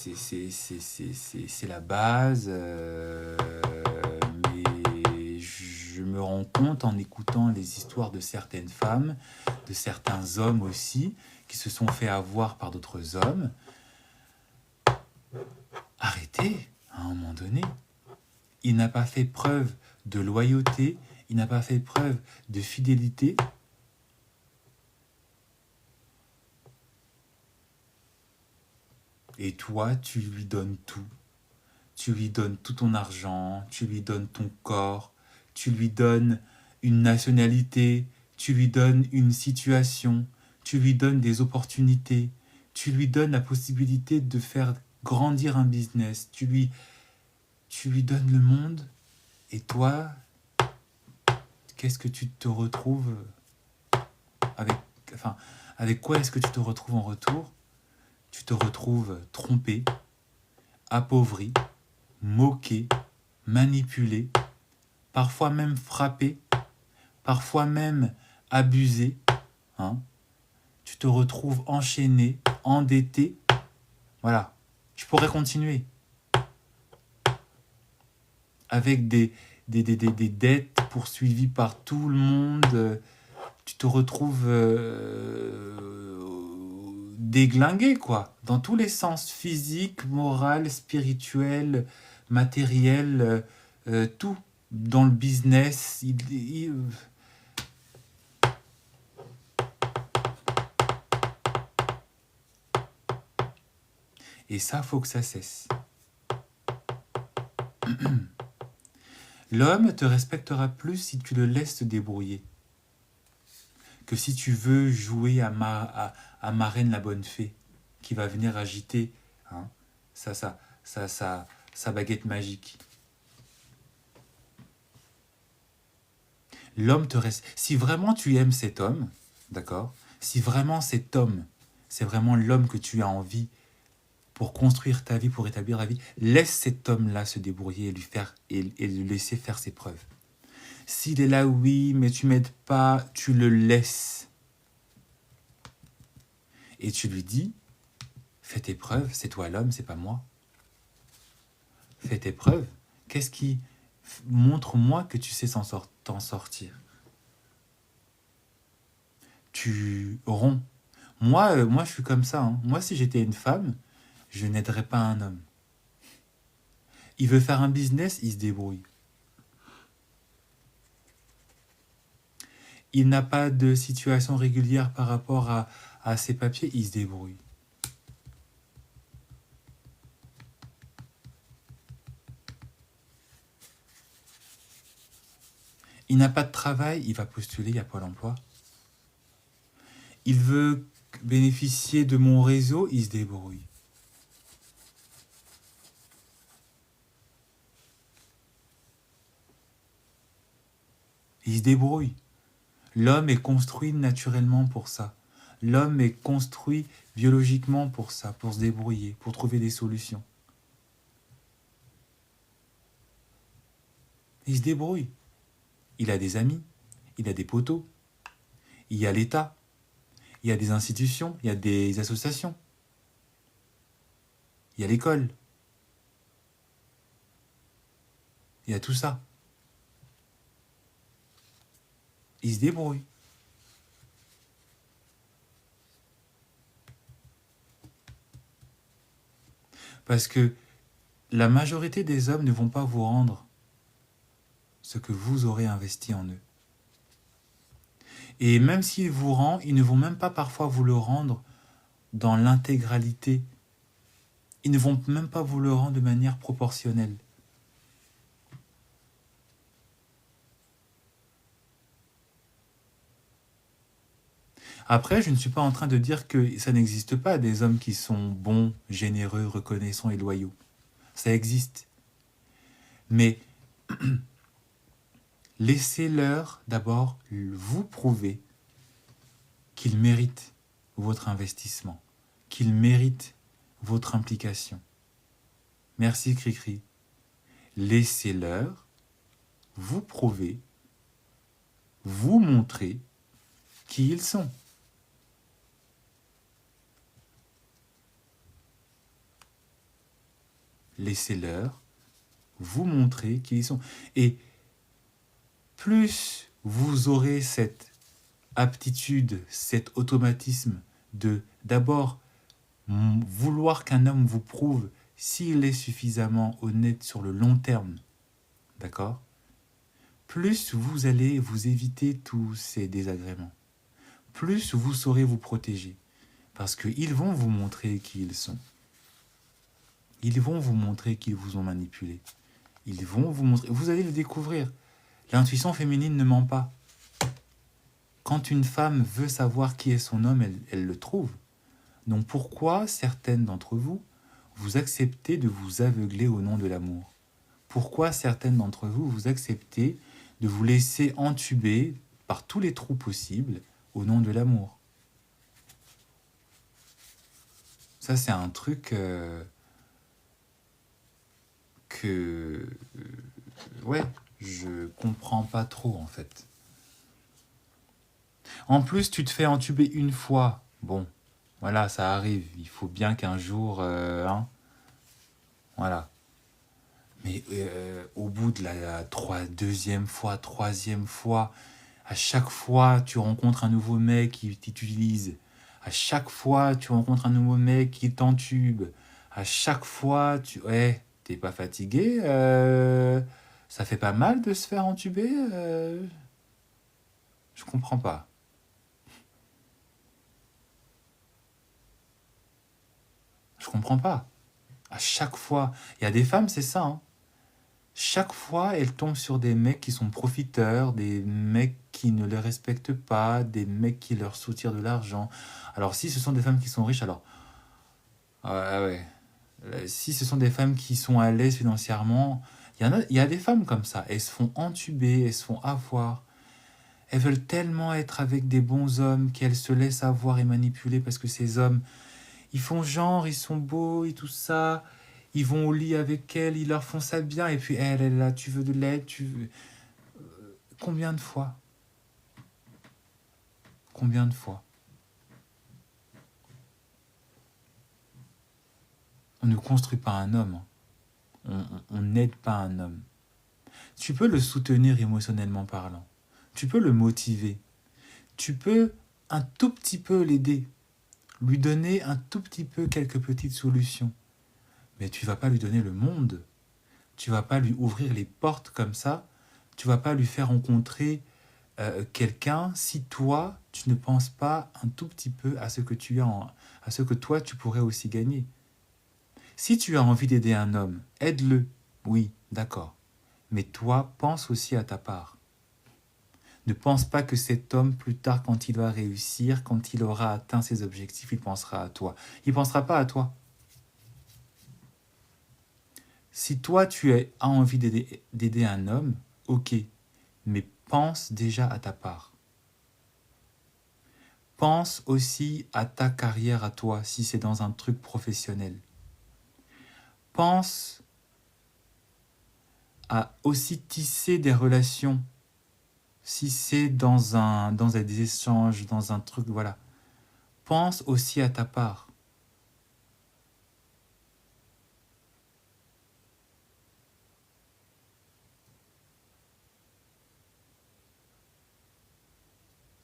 la base, mais je me rends compte en écoutant les histoires de certaines femmes, de certains hommes aussi, qui se sont fait avoir par d'autres hommes. Arrêtez, à un moment donné. Il n'a pas fait preuve de loyauté, il n'a pas fait preuve de fidélité. Et toi, tu lui donnes tout. Tu lui donnes tout ton argent, tu lui donnes ton corps, tu lui donnes une nationalité, tu lui donnes une situation, tu lui donnes des opportunités, tu lui donnes la possibilité de faire grandir un business, tu lui donnes le monde, et toi, qu'est-ce que tu te retrouves avec quoi est-ce que tu te retrouves en retour? Tu te retrouves trompé, appauvri, moqué, manipulé, parfois même frappé, parfois même abusé. Hein? Tu te retrouves enchaîné, endetté. Voilà, je pourrais continuer. Avec des dettes poursuivies par tout le monde. Tu te retrouves déglingué, quoi, dans tous les sens, physique, moral, spirituel, matériel, tout. Dans le business, et ça, faut que ça cesse. L'homme te respectera plus si tu le laisses se débrouiller que si tu veux jouer à ma reine la bonne fée qui va venir agiter hein, sa baguette magique. L'homme te reste. Si vraiment tu aimes cet homme, d'accord? Si vraiment cet homme, c'est vraiment l'homme que tu as envie pour construire ta vie, pour établir ta vie, laisse cet homme-là se débrouiller et le laisser faire ses preuves. S'il est là, oui, mais tu m'aides pas, tu le laisses. Et tu lui dis, fais tes preuves, c'est toi l'homme, c'est pas moi. Fais tes preuves. Qu'est-ce qui... Montre-moi que tu sais t'en sortir. Tu romps. Moi, je suis comme ça. Hein. Moi, si j'étais une femme, je n'aiderais pas un homme. Il veut faire un business, il se débrouille. Il n'a pas de situation régulière par rapport à ses papiers, il se débrouille. Il n'a pas de travail, il va postuler à Pôle emploi. Il veut bénéficier de mon réseau, il se débrouille. Il se débrouille. L'homme est construit naturellement pour ça. L'homme est construit biologiquement pour ça, pour se débrouiller, pour trouver des solutions. Il se débrouille. Il a des amis, il a des poteaux, il y a l'État, il y a des institutions, il y a des associations, il y a l'école, il y a tout ça. Il se débrouille. Parce que la majorité des hommes ne vont pas vous rendre ce que vous aurez investi en eux. Et même s'ils vous rendent, ils ne vont même pas parfois vous le rendre dans l'intégralité. Ils ne vont même pas vous le rendre de manière proportionnelle. Après, je ne suis pas en train de dire que ça n'existe pas des hommes qui sont bons, généreux, reconnaissants et loyaux. Ça existe. Mais laissez-leur d'abord vous prouver qu'ils méritent votre investissement, qu'ils méritent votre implication. Merci Cricri. Laissez-leur vous prouver, vous montrer qui ils sont. Laissez-leur vous montrer qui ils sont. Et plus vous aurez cette aptitude, cet automatisme de d'abord vouloir qu'un homme vous prouve s'il est suffisamment honnête sur le long terme, d'accord? Plus vous allez vous éviter tous ces désagréments. Plus vous saurez vous protéger. Parce qu'ils vont vous montrer qui ils sont. Ils vont vous montrer qu'ils vous ont manipulé. Ils vont vous montrer. Vous allez le découvrir. L'intuition féminine ne ment pas. Quand une femme veut savoir qui est son homme, elle le trouve. Donc pourquoi certaines d'entre vous, vous acceptez de vous aveugler au nom de l'amour? Pourquoi certaines d'entre vous, vous acceptez de vous laisser entuber par tous les trous possibles au nom de l'amour? Ça, c'est un truc ouais, je comprends pas trop en fait. En plus, tu te fais entuber une fois. Bon, voilà, ça arrive. Il faut bien qu'un jour, voilà. Mais au bout de la deuxième fois, troisième fois, à chaque fois, tu rencontres un nouveau mec qui t'utilise. À chaque fois, tu rencontres un nouveau mec qui t'entube. À chaque fois, ouais, t'es pas fatigué ça fait pas mal de se faire entuber Je comprends pas. Je comprends pas. À chaque fois, il y a des femmes, c'est ça, hein. Chaque fois, elles tombent sur des mecs qui sont profiteurs, des mecs qui ne les respectent pas, des mecs qui leur soutirent de l'argent. Alors, si ce sont des femmes qui sont riches, alors... ouais. Si ce sont des femmes qui sont à l'aise financièrement, il y a des femmes comme ça. Elles se font entuber, elles se font avoir. Elles veulent tellement être avec des bons hommes qu'elles se laissent avoir et manipuler parce que ces hommes, ils font genre, ils sont beaux et tout ça. Ils vont au lit avec elle, ils leur font ça bien. Et puis elle est là, tu veux de l'aide, tu veux... Combien de fois? Combien de fois? On ne construit pas un homme. On n'aide pas un homme. Tu peux le soutenir émotionnellement parlant. Tu peux le motiver. Tu peux un tout petit peu l'aider. Lui donner un tout petit peu quelques petites solutions. Mais tu vas pas lui donner le monde. Tu vas pas lui ouvrir les portes comme ça. Tu vas pas lui faire rencontrer quelqu'un si toi, tu ne penses pas un tout petit peu à ce que tu as, à ce que toi, tu pourrais aussi gagner. Si tu as envie d'aider un homme, aide-le. Oui, d'accord. Mais toi, pense aussi à ta part. Ne pense pas que cet homme, plus tard, quand il va réussir, quand il aura atteint ses objectifs, il pensera à toi. Il ne pensera pas à toi. Si toi, as envie d'aider un homme, ok, mais pense déjà à ta part. Pense aussi à ta carrière à toi, si c'est dans un truc professionnel. Pense à aussi tisser des relations, si c'est dans des échanges, dans un truc, voilà. Pense aussi à ta part.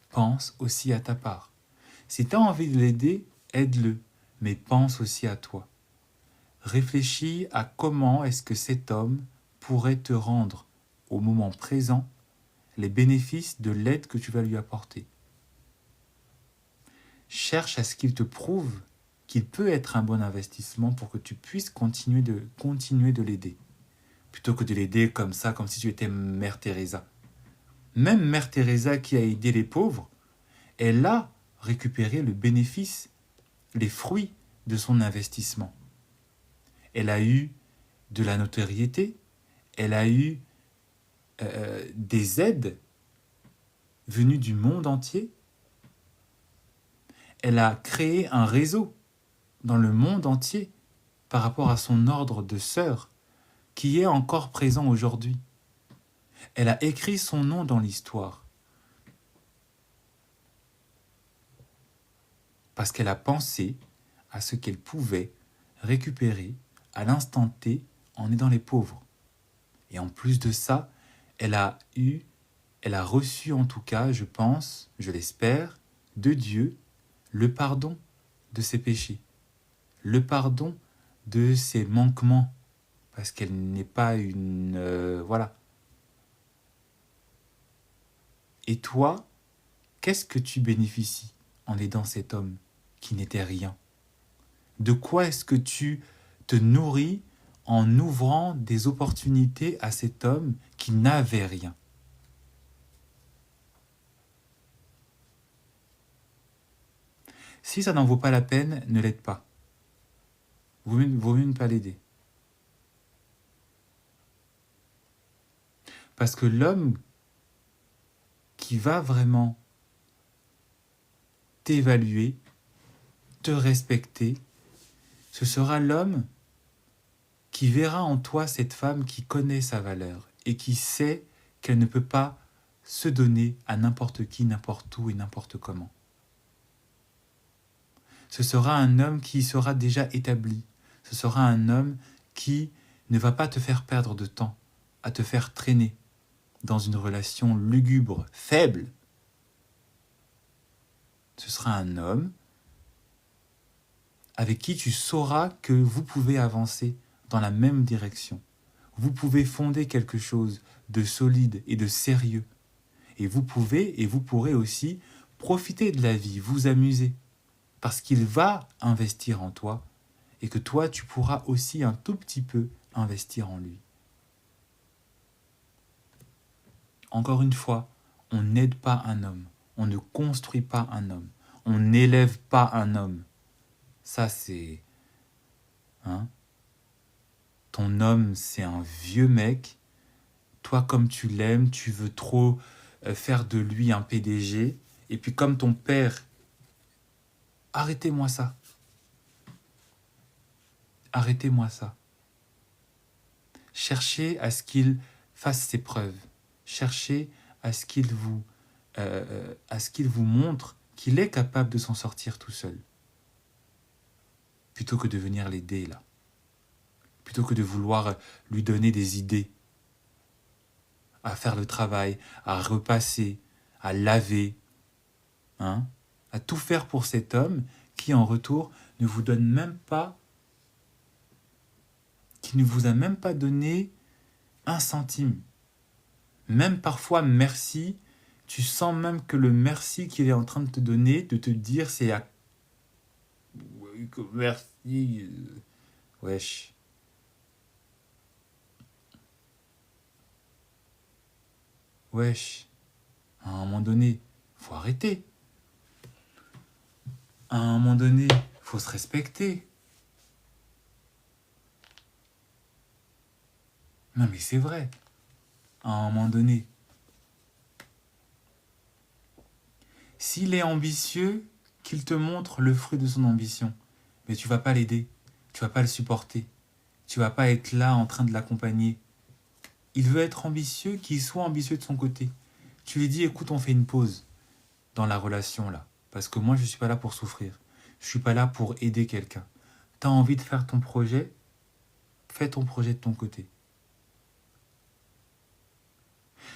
Pense aussi à ta part. Si tu as envie de l'aider, aide-le, mais pense aussi à toi. Réfléchis à comment est-ce que cet homme pourrait te rendre, au moment présent, les bénéfices de l'aide que tu vas lui apporter. Cherche à ce qu'il te prouve qu'il peut être un bon investissement pour que tu puisses continuer de l'aider. Plutôt que de l'aider comme ça, comme si tu étais Mère Teresa. Même Mère Teresa qui a aidé les pauvres, elle a récupéré le bénéfice, les fruits de son investissement. Elle a eu de la notoriété, elle a eu des aides venues du monde entier. Elle a créé un réseau dans le monde entier par rapport à son ordre de sœurs qui est encore présent aujourd'hui. Elle a écrit son nom dans l'histoire parce qu'elle a pensé à ce qu'elle pouvait récupérer à l'instant T en aidant les pauvres. Et en plus de ça, elle a reçu en tout cas, je pense, je l'espère, de Dieu, le pardon de ses péchés, le pardon de ses manquements, parce qu'elle n'est pas une... voilà. Et toi, qu'est-ce que tu bénéficies en aidant cet homme qui n'était rien? De quoi est-ce que tu te nourris en ouvrant des opportunités à cet homme qui n'avait rien? Si ça n'en vaut pas la peine, ne l'aide pas. Vaut mieux ne pas l'aider. Parce que l'homme qui va vraiment t'évaluer, te respecter, ce sera l'homme qui verra en toi cette femme qui connaît sa valeur et qui sait qu'elle ne peut pas se donner à n'importe qui, n'importe où et n'importe comment. Ce sera un homme qui sera déjà établi. Ce sera un homme qui ne va pas te faire perdre de temps, à te faire traîner dans une relation lugubre, faible. Ce sera un homme avec qui tu sauras que vous pouvez avancer dans la même direction. Vous pouvez fonder quelque chose de solide et de sérieux. Et vous pourrez aussi profiter de la vie, vous amuser. Parce qu'il va investir en toi et que toi, tu pourras aussi un tout petit peu investir en lui. Encore une fois, on n'aide pas un homme, on ne construit pas un homme, on n'élève pas un homme. Ça, c'est... Hein? Ton homme, c'est un vieux mec. Toi, comme tu l'aimes, tu veux trop faire de lui un PDG. Et puis comme ton père, arrêtez-moi ça. Arrêtez-moi ça. Cherchez à ce qu'il fasse ses preuves. Cherchez à ce qu'il vous montre qu'il est capable de s'en sortir tout seul. Plutôt que de venir l'aider là. Plutôt que de vouloir lui donner des idées. À faire le travail, à repasser, à laver, hein, à tout faire pour cet homme qui en retour ne vous donne même pas, qui ne vous a même pas donné un centime. Même parfois merci, tu sens même que le merci qu'il est en train de te donner, de te dire c'est à... Merci, wesh. Wesh. Hein? moment donné, faut arrêter. À un moment donné, faut se respecter. Non mais c'est vrai. À un moment donné, s'il est ambitieux, qu'il te montre le fruit de son ambition. Mais tu vas pas l'aider, tu vas pas le supporter, tu vas pas être là en train de l'accompagner. Il veut être ambitieux, qu'il soit ambitieux de son côté. Tu lui dis, écoute, on fait une pause dans la relation là, parce que moi je suis pas là pour souffrir, je suis pas là pour aider quelqu'un. T'as envie de faire ton projet, fais ton projet de ton côté.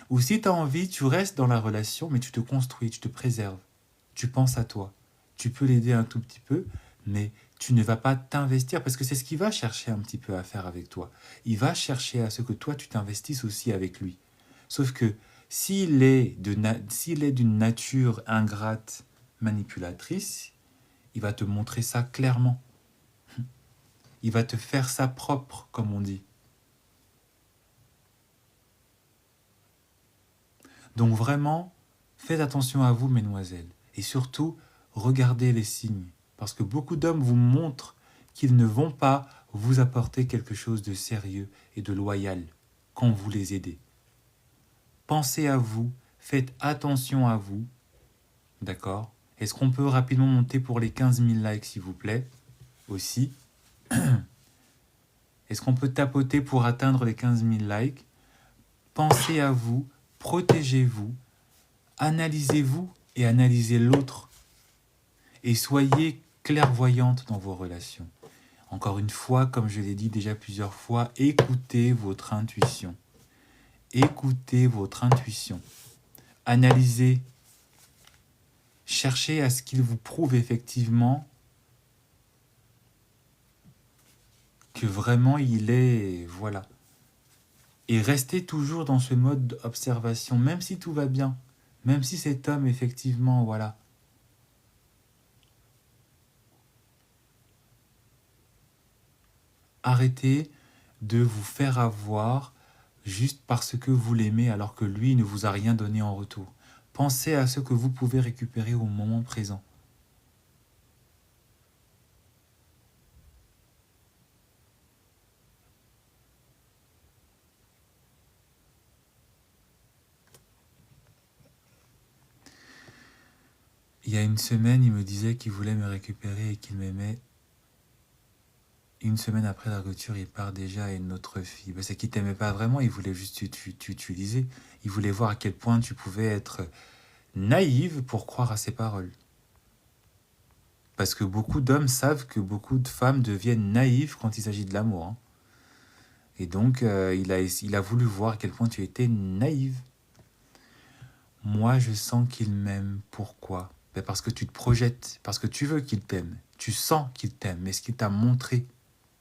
Ou si tu as envie, tu restes dans la relation, mais tu te construis, tu te préserves. Tu penses à toi. Tu peux l'aider un tout petit peu, mais tu ne vas pas t'investir parce que c'est ce qu'il va chercher un petit peu à faire avec toi. Il va chercher à ce que toi, tu t'investisses aussi avec lui. Sauf que s'il est d'une nature ingrate, manipulatrice, il va te montrer ça clairement. Il va te faire ça propre, comme on dit. Donc vraiment, faites attention à vous, mesdemoiselles. Et surtout, regardez les signes. Parce que beaucoup d'hommes vous montrent qu'ils ne vont pas vous apporter quelque chose de sérieux et de loyal quand vous les aidez. Pensez à vous, faites attention à vous. D'accord? Est-ce qu'on peut rapidement monter pour les 15 000 likes, s'il vous plaît? Aussi. Est-ce qu'on peut tapoter pour atteindre les 15 000 likes? Pensez à vous, protégez-vous, analysez-vous et analysez l'autre. Et soyez clairvoyante dans vos relations. Encore une fois, comme je l'ai dit déjà plusieurs fois, écoutez votre intuition. Écoutez votre intuition. Analysez. Cherchez à ce qu'il vous prouve effectivement que vraiment il est... Voilà. Et restez toujours dans ce mode d'observation, même si tout va bien. Même si cet homme, effectivement, voilà. Arrêtez de vous faire avoir juste parce que vous l'aimez alors que lui ne vous a rien donné en retour. Pensez à ce que vous pouvez récupérer au moment présent. Il y a une semaine, il me disait qu'il voulait me récupérer et qu'il m'aimait. Une semaine après la rupture, il part déjà à une autre fille. Ben, c'est qu'il t'aimait pas vraiment, il voulait juste t'utiliser. Il voulait voir à quel point tu pouvais être naïve pour croire à ses paroles. Parce que beaucoup d'hommes savent que beaucoup de femmes deviennent naïves quand il s'agit de l'amour. Hein. Et donc, il a voulu voir à quel point tu étais naïve. Moi, je sens qu'il m'aime. Pourquoi? Ben parce que tu te projettes, parce que tu veux qu'il t'aime. Tu sens qu'il t'aime. Mais est-ce qu'il t'a montré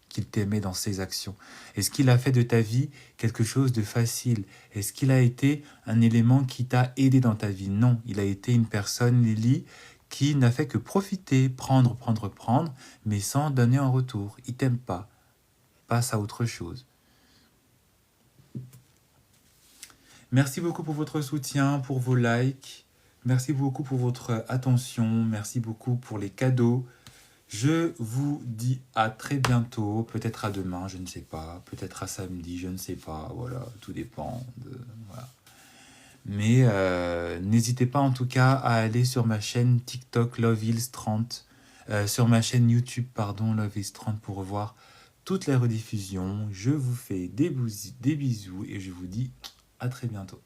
qu'il t'aimait dans ses actions? Est-ce qu'il a fait de ta vie quelque chose de facile? Est-ce qu'il a été un élément qui t'a aidé dans ta vie? Non, il a été une personne, Lily, qui n'a fait que profiter, prendre, mais sans donner en retour. Il t'aime pas. Passe à autre chose. Merci beaucoup pour votre soutien, pour vos likes. Merci beaucoup pour votre attention. Merci beaucoup pour les cadeaux. Je vous dis à très bientôt, peut-être à demain, je ne sais pas, peut-être à samedi, je ne sais pas, voilà, tout dépend voilà. Mais n'hésitez pas en tout cas à aller sur ma chaîne TikTok LoveIls30, sur ma chaîne YouTube, pardon, LoveIls30 pour voir toutes les rediffusions. Je vous fais des bisous et je vous dis à très bientôt.